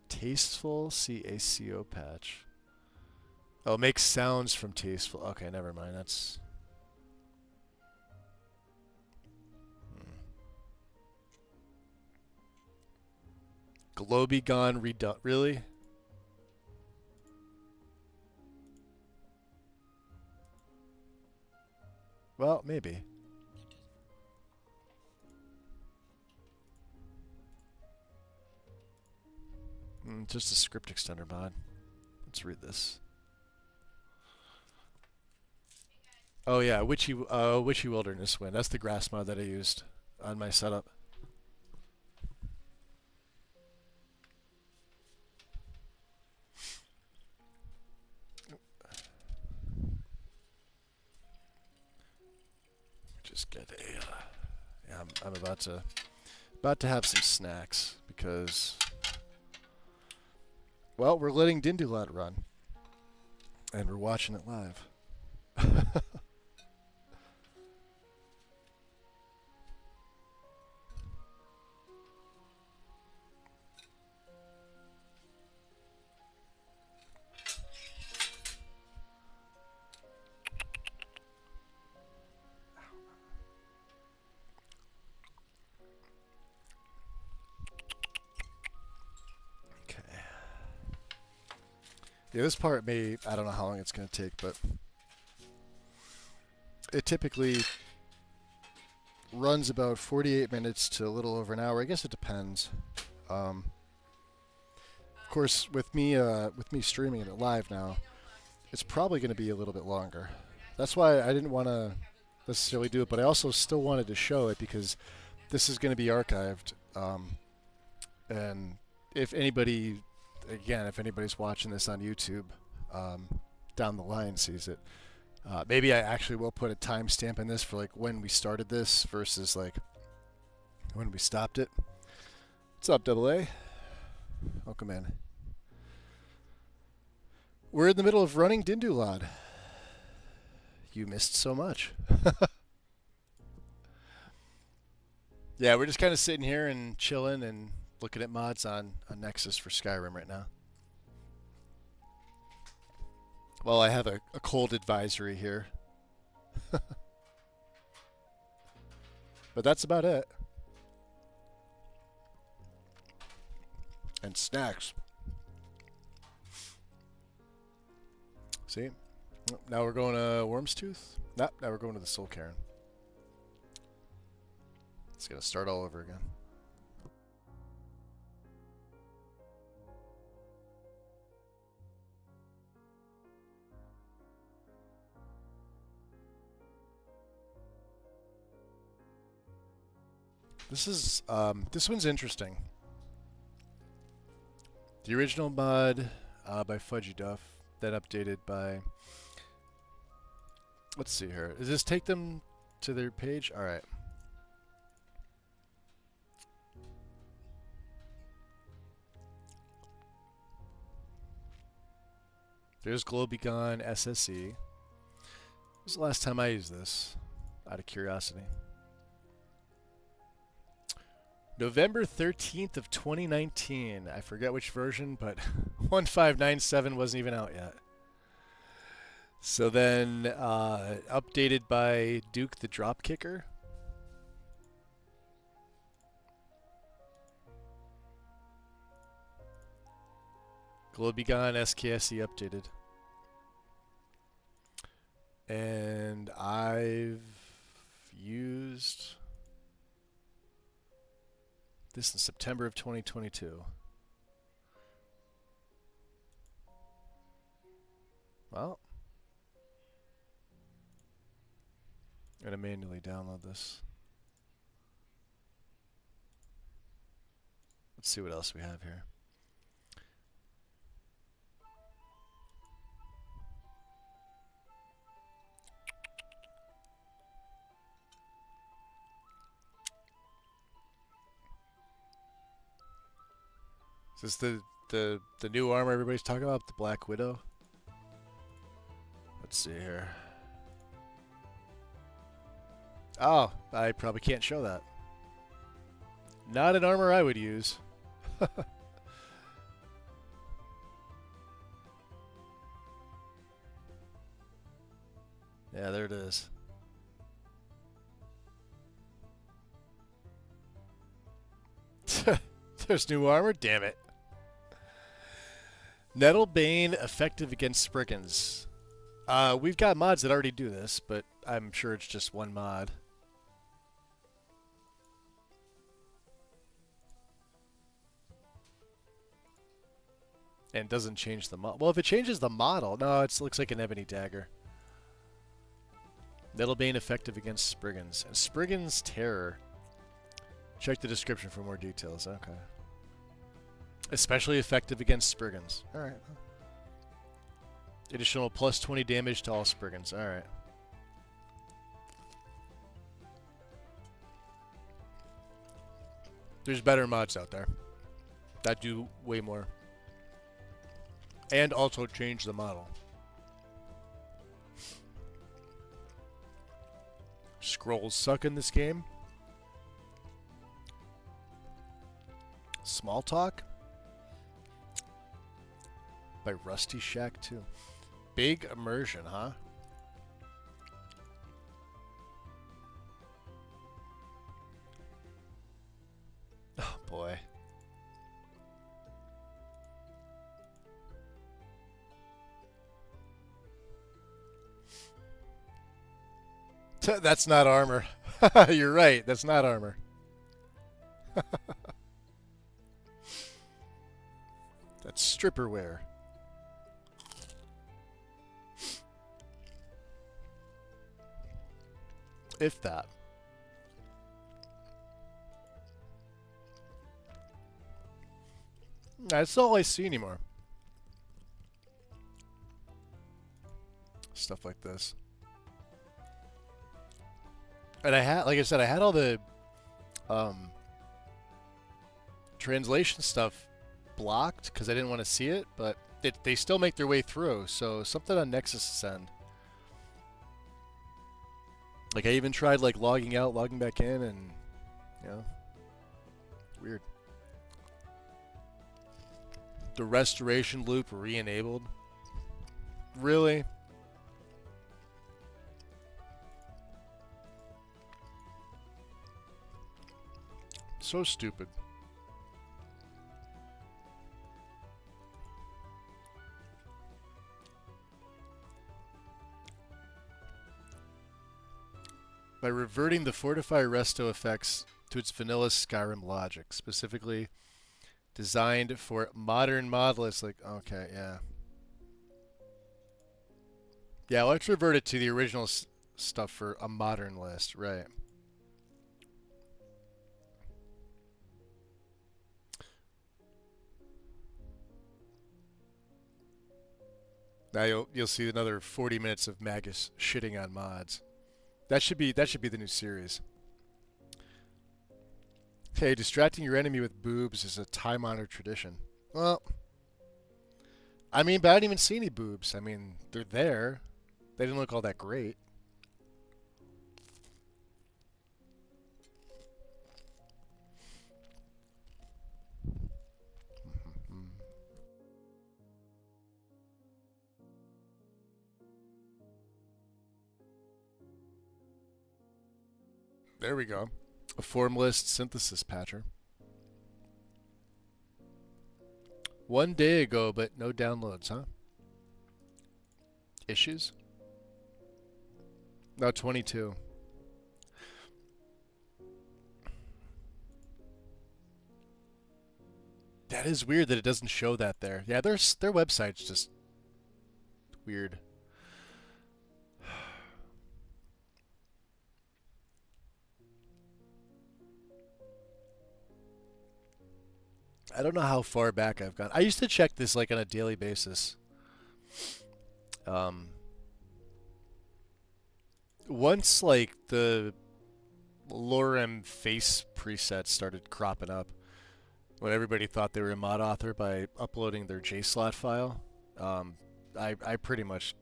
Tasteful CACO patch. Oh, it makes sounds from tasteful. Okay, never mind. That's... Globigon redone. Really? Well, maybe. Just a script extender mod. Let's read this. Oh yeah, Witchy Wilderness Wind. That's the grass mod that I used on my setup. Just get a. Yeah, I'm about to have some snacks because. Well, we're letting Dindulot run, and we're watching it live. Yeah, this part I don't know how long it's going to take, but it typically runs about 48 minutes to a little over an hour. I guess it depends. Of course, with me streaming it live now, it's probably going to be a little bit longer. That's why I didn't want to necessarily do it, but I also still wanted to show it because this is going to be archived. And if anybody's watching this on YouTube, down the line sees it, maybe I actually will put a timestamp in this for like when we started this versus like when we stopped it. What's up, Double A? Welcome in. We're in the middle of running Dindulad. You missed so much. Yeah, we're just kind of sitting here and chilling and looking at mods on Nexus for Skyrim right now. Well, I have a cold advisory here. But that's about it. And snacks. See? Now we're going to Worm's Tooth? Nope, now we're going to the Soul Cairn. It's going to start all over again. This one's interesting. The original mod by Fudgy Duff, then updated by... Let's see here. Does this take them to their page? Alright. There's Globegone SSE. When was the last time I used this? Out of curiosity. November 13th of 2019. I forget which version, but 1597 wasn't even out yet. So then, updated by Duke the Dropkicker. Globegone SKSE updated. And I've used this in September of 2022. Well, I'm going to manually download this. Let's see what else we have here. Is this the new armor everybody's talking about, the Black Widow? Let's see here. Oh, I probably can't show that. Not an armor I would use. Yeah, there it is. There's new armor? Damn it. Nettlebane effective against Spriggans. We've got mods that already do this, but I'm sure it's just one mod. And doesn't change the model. Well, if it changes the model... No, it looks like an ebony dagger. Nettlebane effective against Spriggans. And Spriggans Terror. Check the description for more details. Okay. Especially effective against Spriggans. Alright. Additional plus 20 damage to all Spriggans. Alright. There's better mods out there that do way more. And also change the model. Scrolls suck in this game. Small Talk by Rusty Shack 2. Big Immersion, huh? Oh boy. That's not armor. You're right, that's not armor. That's stripper wear. If that. That's all I see anymore. Stuff like this. And I had, like I said, I had all the translation stuff blocked because I didn't want to see it, but they still make their way through. So something on Nexus' end. Like I even tried like logging out, logging back in, and you know, weird. The restoration loop re-enabled. Really? So stupid. By reverting the Fortify Resto effects to its vanilla Skyrim logic, specifically designed for modern modelists. Like, okay, yeah. Yeah, let's revert it to the original stuff for a modern list, right. Now you'll see another 40 minutes of Magus shitting on mods. That should be the new series. Okay, distracting your enemy with boobs is a time-honored tradition. Well, I mean, but I didn't even see any boobs. I mean, they're there. They didn't look all that great. There we go. A formalist synthesis patcher. 1 day ago, but no downloads, huh? Issues? No, 22. That is weird that it doesn't show that there. Yeah, their website's just weird. I don't know how far back I've gone. I used to check this like on a daily basis. Once like the Lorem face presets started cropping up, when everybody thought they were a mod author by uploading their JSLOT file, I pretty much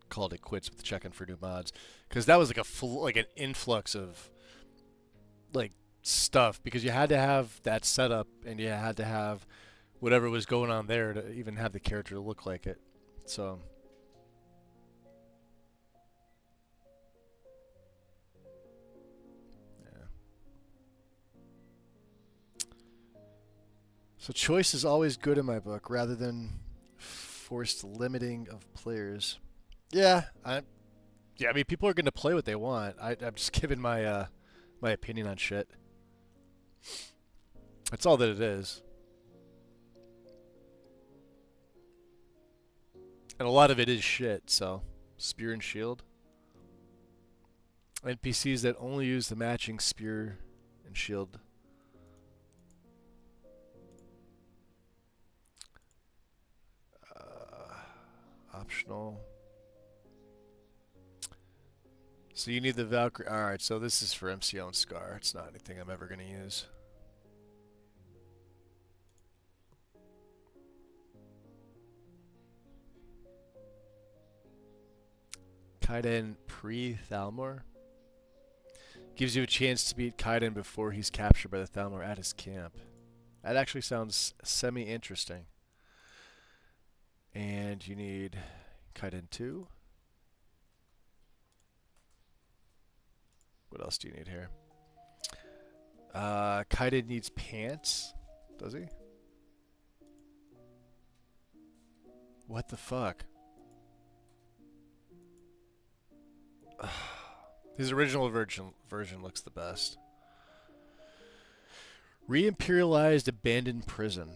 called it quits with checking for new mods, because that was like an influx of like stuff, because you had to have that setup and you had to have whatever was going on there to even have the character look like it. So yeah. So choice is always good in my book, rather than forced limiting of players. Yeah, I mean, people are going to play what they want. I'm just giving my my opinion on shit. That's all that it is. And a lot of it is shit, so spear and shield. NPCs that only use the matching spear and shield. Optional. So you need the Valkyrie. Alright, so this is for MCO and Scar. It's not anything I'm ever going to use. Kaiden pre-Thalmor. Gives you a chance to beat Kaiden before he's captured by the Thalmor at his camp. That actually sounds semi-interesting. And you need Kaiden 2. What else do you need here? Kaiden needs pants. Does he? What the fuck? His original version looks the best. Re-imperialized abandoned prison.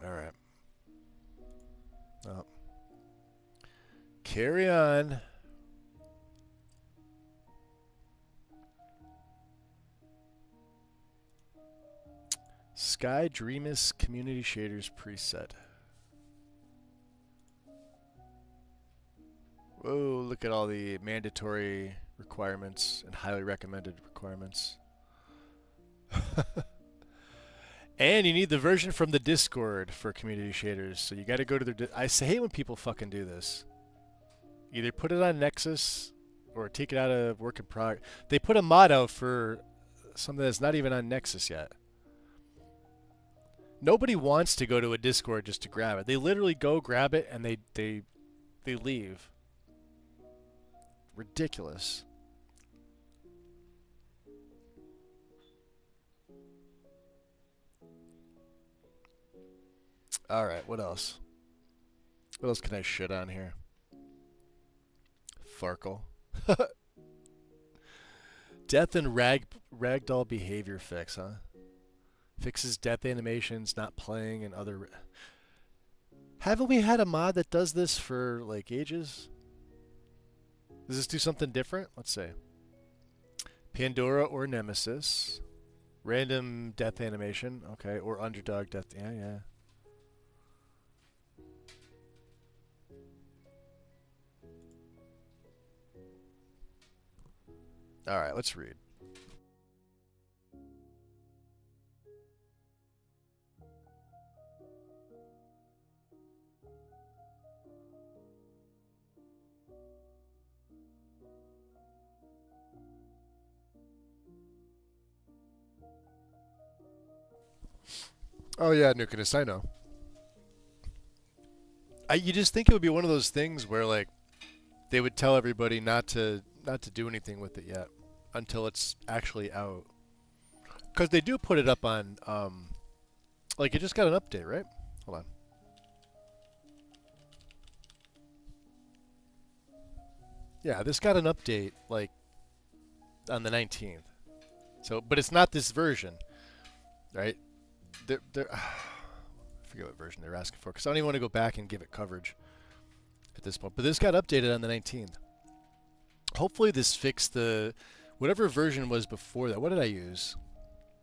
Alright. Oh. Carry on. Sky Dreamus Community Shaders preset. Whoa, look at all the mandatory requirements and highly recommended requirements. And you need the version from the Discord for community shaders, so you got to go to their. I hate when people fucking do this. Either put it on Nexus or take it out of work in progress. They put a mod out for something that's not even on Nexus yet. Nobody wants to go to a Discord just to grab it. They literally go grab it and they leave. Ridiculous. All right, what else? What else can I shit on here? Farkle. Death and ragdoll behavior fix, huh? Fixes death animations, not playing, and other... Haven't we had a mod that does this for, like, ages? Does this do something different? Let's see. Pandora or Nemesis. Random death animation. Okay, or underdog death. Yeah, yeah. All right, let's read. Oh yeah, Nukinus, I know. You just think it would be one of those things where like they would tell everybody not to do anything with it yet until it's actually out. Because they do put it up on like it just got an update, right? Hold on. Yeah, this got an update like on the 19th. So, but it's not this version, right? I forget what version they're asking for because I don't even want to go back and give it coverage at this point. But this got updated on the 19th. Hopefully this fixed the whatever version was before that. What did I use?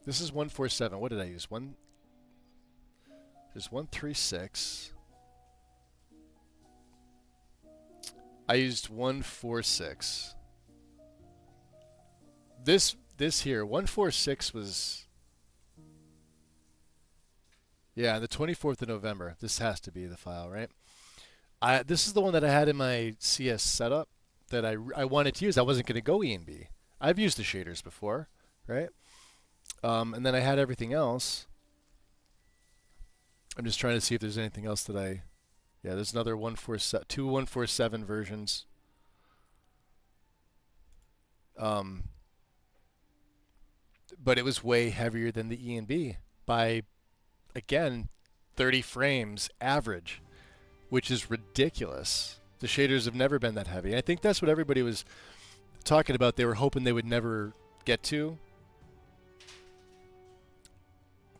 This is 147. What did I use? There's 136. I used 146. This here 146 was. Yeah, the 24th of November. This has to be the file, right? This is the one that I had in my CS setup that I wanted to use. I wasn't going to go E&B. I've used the shaders before, right? And then I had everything else. I'm just trying to see if there's anything else that I... Yeah, there's another 147, two 147 versions. But it was way heavier than the E&B by... Again, 30 frames average, which is ridiculous. The shaders have never been that heavy. I think that's what everybody was talking about. They were hoping they would never get to.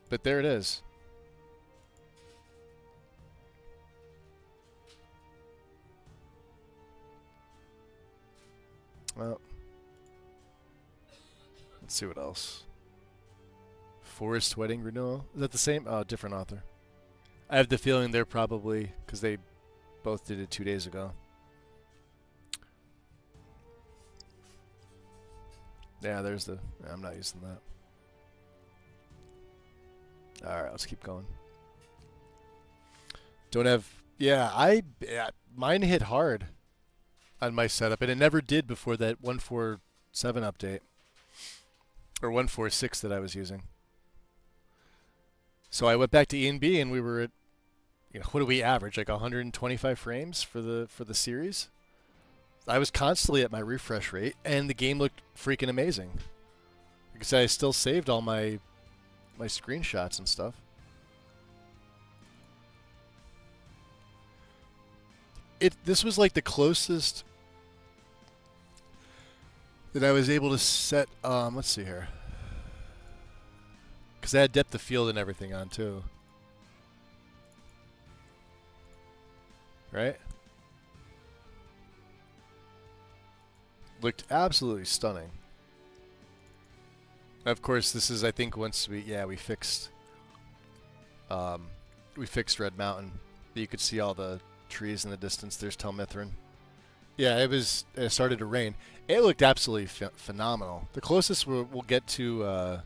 But there it is. Well, let's see what else. Forest Wedding Renewal. Is that the same? Oh, different author. I have the feeling they're probably, because they both did it 2 days ago. Yeah, there's the... I'm not using that. Alright, let's keep going. Don't have... Yeah, mine hit hard on my setup, and it never did before that 147 update. Or 146 that I was using. So I went back to E&B and we were at, what do we average? Like 125 frames for the series? I was constantly at my refresh rate and the game looked freaking amazing. Like I said, I still saved all my screenshots and stuff. This was like the closest that I was able to set, let's see here. Because I had depth of field and everything on, too. Right? Looked absolutely stunning. Of course, this is, I think, once we fixed... we fixed Red Mountain. You could see all the trees in the distance. There's Telmithrin. Yeah, it started to rain. It looked absolutely phenomenal. The closest we'll get to...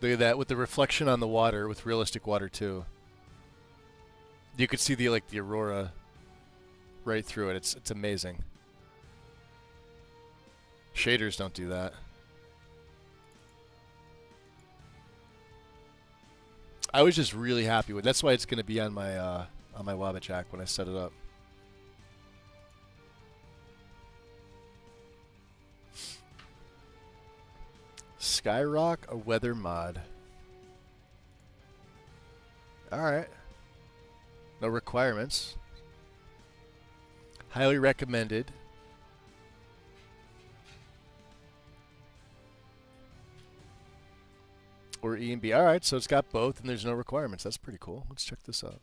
Look at that, with the reflection on the water, with realistic water too. You could see the aurora right through it. It's amazing. Shaders don't do that. I was just really happy with. That's why it's going to be on my Wabbit Jack when I set it up. Skyrock, a weather mod. All right. No requirements. Highly recommended. Or E and B. All right, so it's got both, and there's no requirements. That's pretty cool. Let's check this out.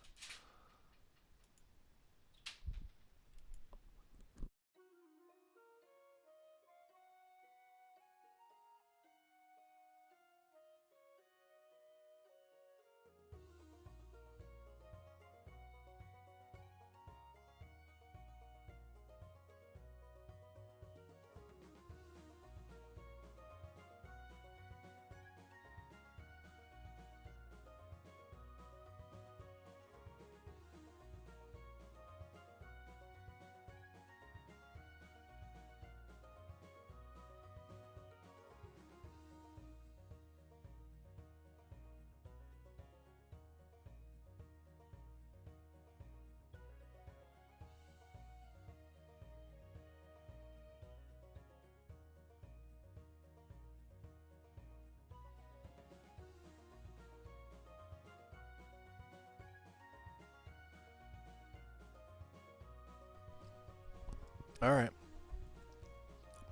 All right.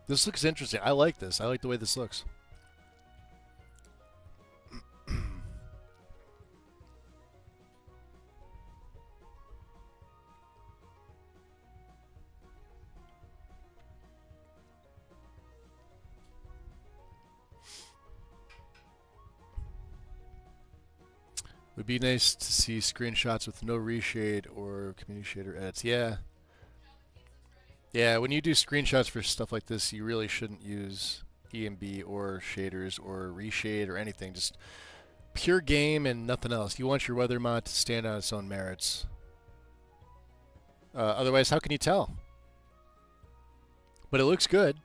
This looks interesting. I like this. I like the way this looks. Would be nice to see screenshots with no reshade or community shader edits. Yeah. Yeah, when you do screenshots for stuff like this, you really shouldn't use EMB or shaders or reshade or anything. Just pure game and nothing else. You want your weather mod to stand on its own merits. Otherwise, how can you tell? But it looks good.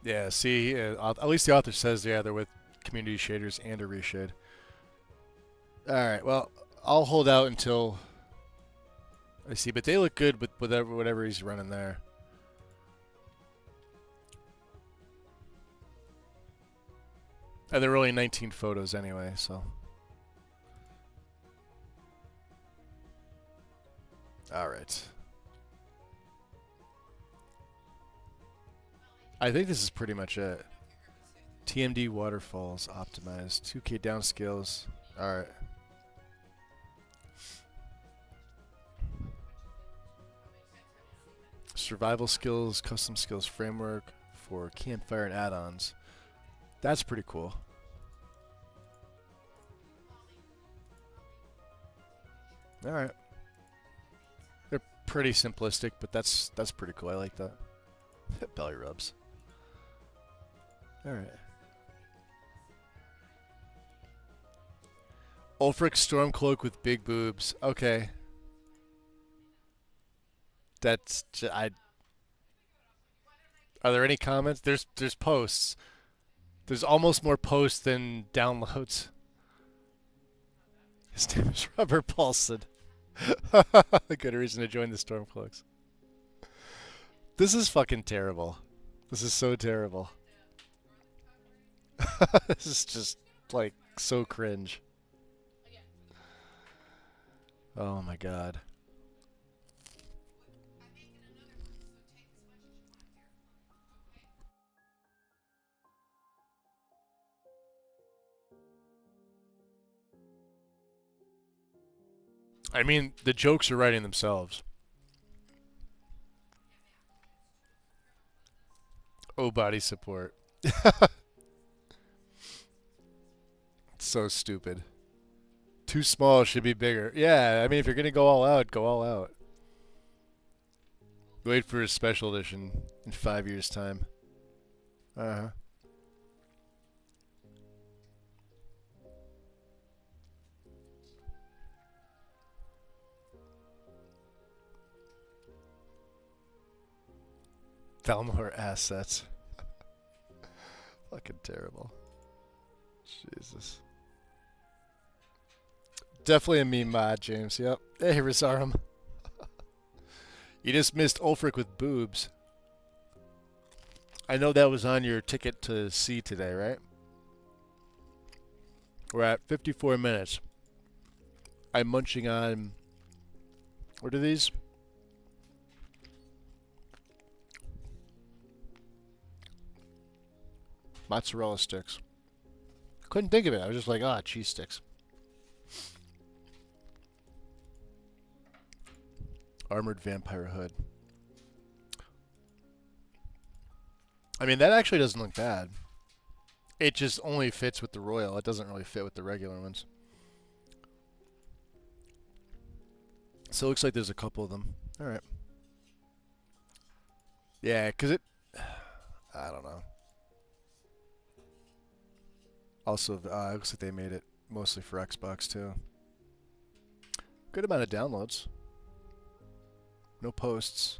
Yeah, see, at least the author says, yeah, they're with community shaders and a reshade. All right, well, I'll hold out until I see, but they look good with whatever he's running there. And there are only 19 photos anyway, so. All right. I think this is pretty much it. TMD waterfalls optimized. 2K downscales. All right. Survival skills, custom skills framework for campfire and add-ons. That's pretty cool. All right. They're pretty simplistic, but that's pretty cool. I like that. Belly rubs. All right. Ulfric Stormcloak with big boobs. Okay. That's I. Are there any comments? There's posts. There's almost more posts than downloads. His name is Rubber Paulson. Good reason to join the Stormcloaks. This is fucking terrible. This is so terrible. This is just like so cringe. Oh my god. I mean, the jokes are writing themselves. Oh, body support. It's so stupid. Too small should be bigger. Yeah, I mean, if you're going to go all out, go all out. Wait for a special edition in 5 years' time. Uh-huh. Thalmor assets. Fucking terrible. Jesus. Definitely a meme mod, James. Yep. Hey, Rosarum. You just missed Ulfric with boobs. I know that was on your ticket to see today, right? We're at 54 minutes. I'm munching on... What are these? Mozzarella sticks. Couldn't think of it. I was just like, ah, cheese sticks. Armored vampire hood. I mean, that actually doesn't look bad. It just only fits with the royal. It doesn't really fit with the regular ones. So it looks like there's a couple of them. All right. Yeah, because it... I don't know. Also, it looks like they made it mostly for Xbox, too. Good amount of downloads. No posts.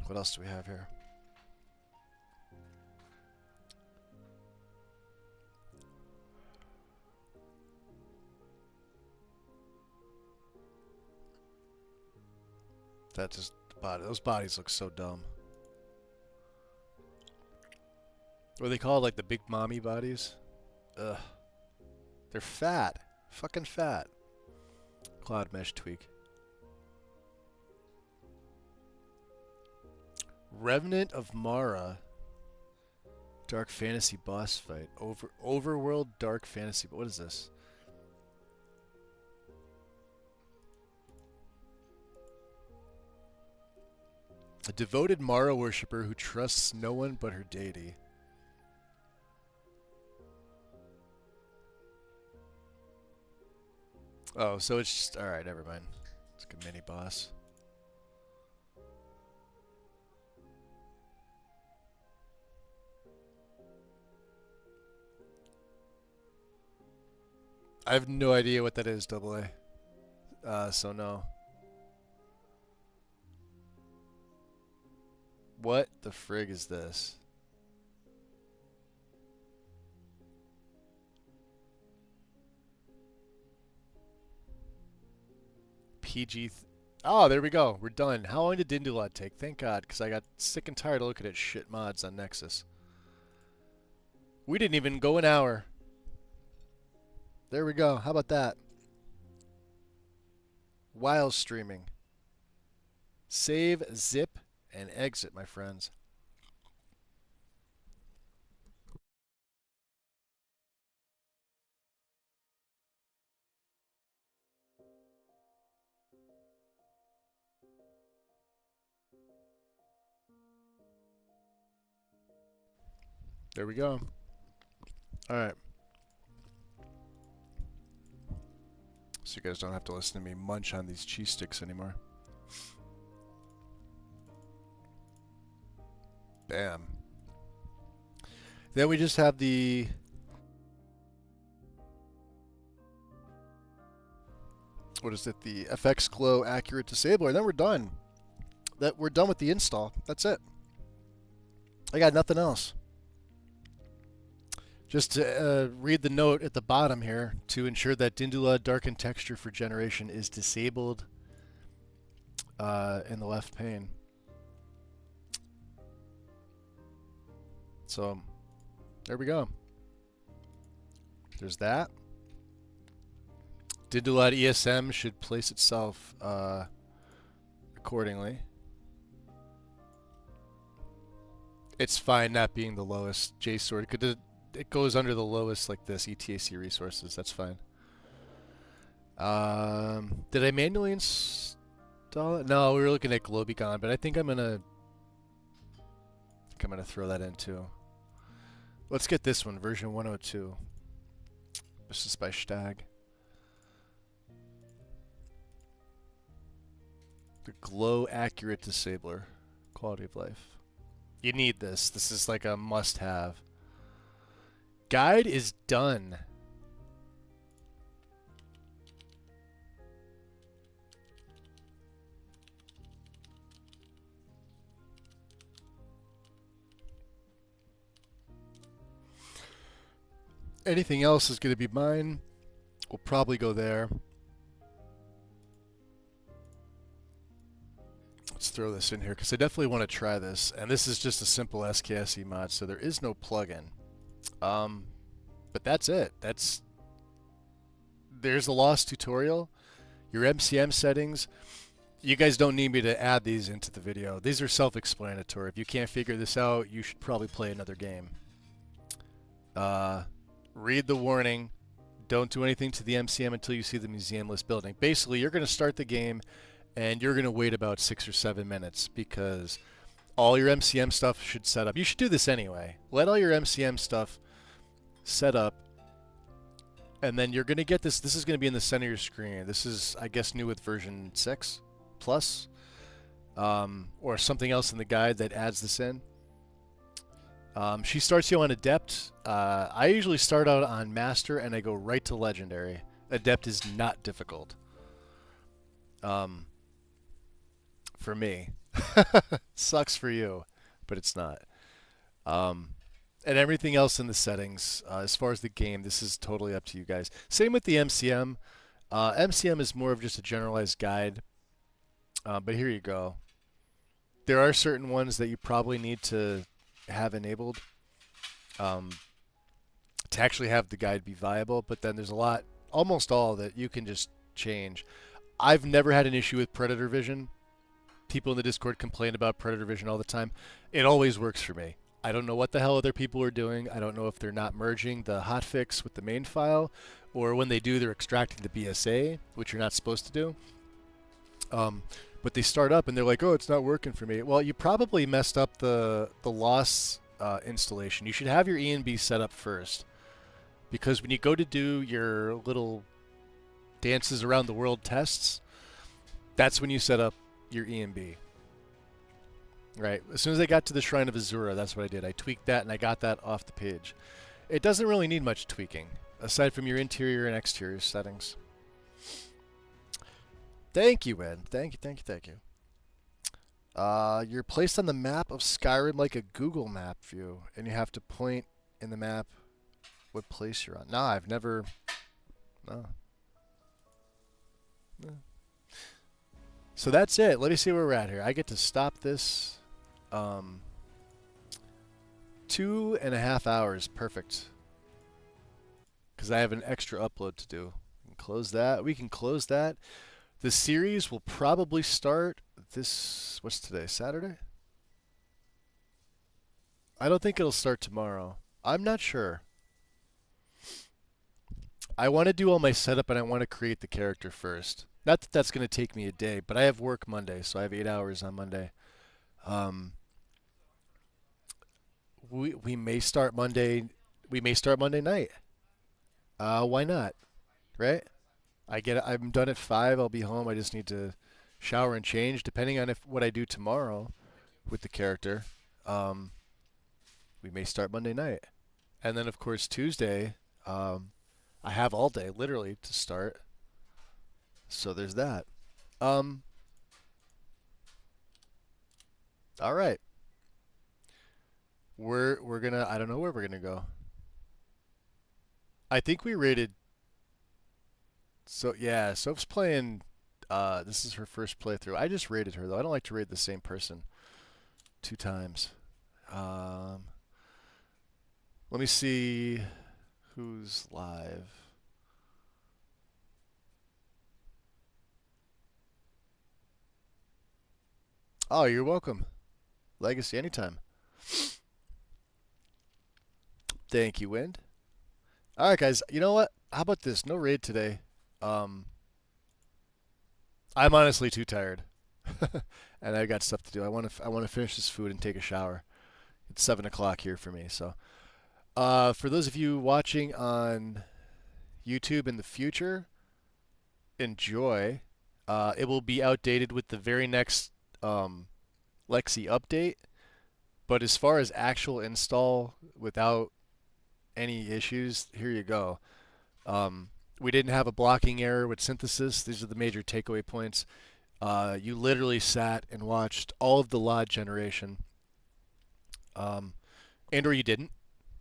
What else do we have here? That just... Those bodies look so dumb. What are they called? Like the big mommy bodies? Ugh. They're fat. Fucking fat. Cloud mesh tweak. Revenant of Mara. Dark fantasy boss fight. Overworld dark fantasy. What is this? A devoted Mara worshipper who trusts no one but her deity. Oh, so it's just... Alright, never mind. It's like a mini boss. I have no idea what that is, double A. So no. What the frig is this? PG... Oh, there we go. We're done. How long did Dindulot take? Thank God, because I got sick and tired of looking at shit mods on Nexus. We didn't even go an hour. There we go. How about that? While streaming. Save, zip, and exit, my friends. There we go. All right. So you guys don't have to listen to me munch on these cheese sticks anymore. Bam. Then we just have the... What is it? The FX Glow Accurate Disabler. And then we're done. We're done with the install. That's it. I got nothing else. Just to read the note at the bottom here, to ensure that Dindula Darkened Texture for Generation is disabled in the left pane. So, there we go. There's that. Dindulad ESM should place itself accordingly. It's fine not being the lowest JSORD. It goes under the lowest like this, ETAC resources. That's fine. Did I manually install it? No, we were looking at Globicon, but I think I'm going to think I'm going to throw that in too. Let's get this one, version 102. This is by Stag. The Glow Accurate Disabler. Quality of life. You need this. This is like a must-have. Guide is done. Anything else is going to be mine. We'll probably go there. Let's throw this in here because I definitely want to try this. And this is just a simple SKSE mod, so there is no plugin. But that's it. There's a Lost tutorial. Your MCM settings. You guys don't need me to add these into the video. These are self-explanatory. If you can't figure this out, you should probably play another game. Read the warning. Don't do anything to the MCM until you see the museum list building. Basically, you're going to start the game and you're going to wait about 6 or 7 minutes because all your MCM stuff should set up. You should do this anyway. Let all your MCM stuff set up, and then you're going to get this. This is going to be in the center of your screen. This is, I guess, new with version 6 plus, or something else in the guide that adds this in. She starts you on Adept. I usually start out on Master and I go right to Legendary. Adept is not difficult. For me. Sucks for you, but it's not. And everything else in the settings, as far as the game, this is totally up to you guys. Same with the MCM. MCM is more of just a generalized guide. But here you go. There are certain ones that you probably need to have enabled to actually have the guide be viable, but then there's a lot, almost all, that you can just change. I've never had an issue with Predator Vision. People in the Discord complain about Predator Vision all the time. It always works for me. I don't know what the hell other people are doing. I don't know if they're not merging the hotfix with the main file, or when they do, they're extracting the BSA, which you're not supposed to do. But they start up and they're like, oh, it's not working for me. Well, you probably messed up the loss installation. You should have your ENB set up first, because when you go to do your little dances around the world tests, that's when you set up your ENB. Right. As soon as I got to the Shrine of Azura, that's what I did. I tweaked that and I got that off the page. It doesn't really need much tweaking, aside from your interior and exterior settings. Thank you, Ed. Thank you, thank you, thank you. You're placed on the map of Skyrim like a Google map view, and you have to point in the map what place you're on. No, I've never... No. No. So that's it. Let me see where we're at here. I get to stop this. 2.5 hours. Perfect. Because I have an extra upload to do. We can close that. We can close that. The series will probably start this... What's today? Saturday? I don't think it'll start tomorrow. I'm not sure. I want to do all my setup and I want to create the character first. Not that that's going to take me a day, but I have work Monday, so I have 8 hours on Monday. We may start Monday. We may start Monday night. Why not? Right? I'm done at 5. I'll be home. I just need to shower and change, depending on what I do tomorrow with the character. We may start Monday night, and then of course Tuesday. I have all day, literally, to start. So there's that. All right. We're gonna... I don't know where we're gonna go. I think we rated... So, yeah, Soph's playing... this is her first playthrough. I just rated her, though. I don't like to raid the same person 2 times. Let me see who's live. Oh, you're welcome. Legacy anytime. Thank you, Wind. All right, guys. You know what? How about this? No raid today. I'm honestly too tired, and I got stuff to do. I want to finish this food and take a shower, It's 7 o'clock here for me. So, for those of you watching on YouTube in the future, enjoy. It will be outdated with the very next um, Lexy update. But as far as actual install without any issues, here you go. Um, we didn't have a blocking error with synthesis. These are the major takeaway points. You literally sat and watched all of the LOD generation, and or you didn't,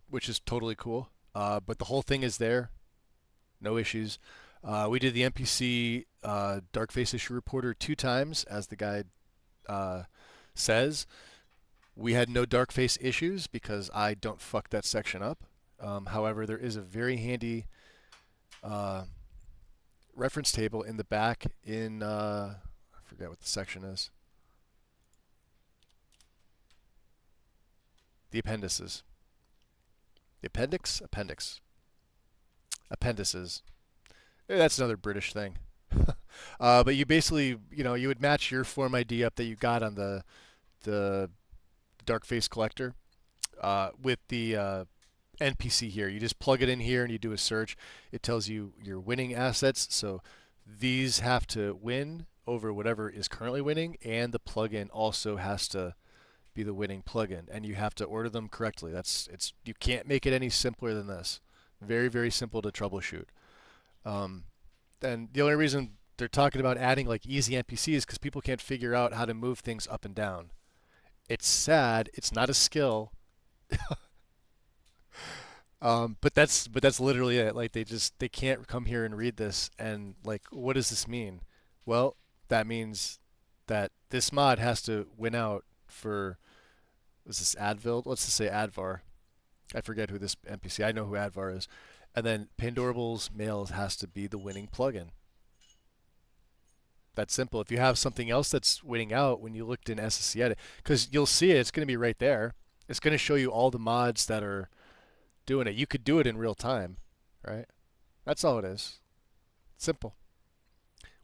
which is totally cool. But the whole thing is there, no issues. We did the NPC dark face issue reporter 2 times, as the guide says. We had no dark face issues because I don't fuck that section up. However, there is a very handy uh, reference table in the back in, I forget what the section is. The appendices. The appendix? Appendix. Appendices. That's another British thing. But you basically, you would match your form ID up that you got on the dark face collector with the NPC here. You just plug it in here and you do a search. It tells you your winning assets. So these have to win over whatever is currently winning, and the plugin also has to be the winning plugin, and you have to order them correctly. You can't make it any simpler than this. Very, very simple to troubleshoot. And the only reason they're talking about adding like easy NPCs because people can't figure out how to move things up and down. It's sad. It's not a skill. But that's literally it. Like they can't come here and read this and like, what does this mean? Well, that means that this mod has to win out for, was this Advil? Let's just say Advar. I forget who this NPC. I know who Advar is. And then Pandorable's Mail has to be the winning plugin. That's simple. If you have something else that's winning out when you looked in SSC Edit, because you'll see it, it's going to be right there. It's going to show you all the mods that are doing it. You could do it in real time, right? That's all it is. Simple.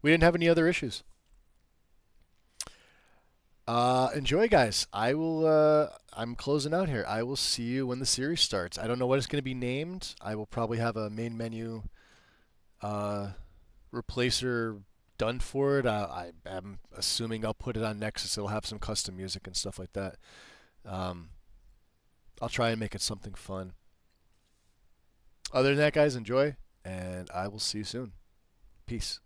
We didn't have any other issues. Enjoy, guys. I'm closing out here. I will see you when the series starts. I don't know what it's going to be named. I will probably have a main menu uh, replacer done for it. I am assuming I'll put it on Nexus. It'll have some custom music and stuff like that. Um, I'll try and make it something fun. Other than that, guys, enjoy, and I will see you soon. Peace.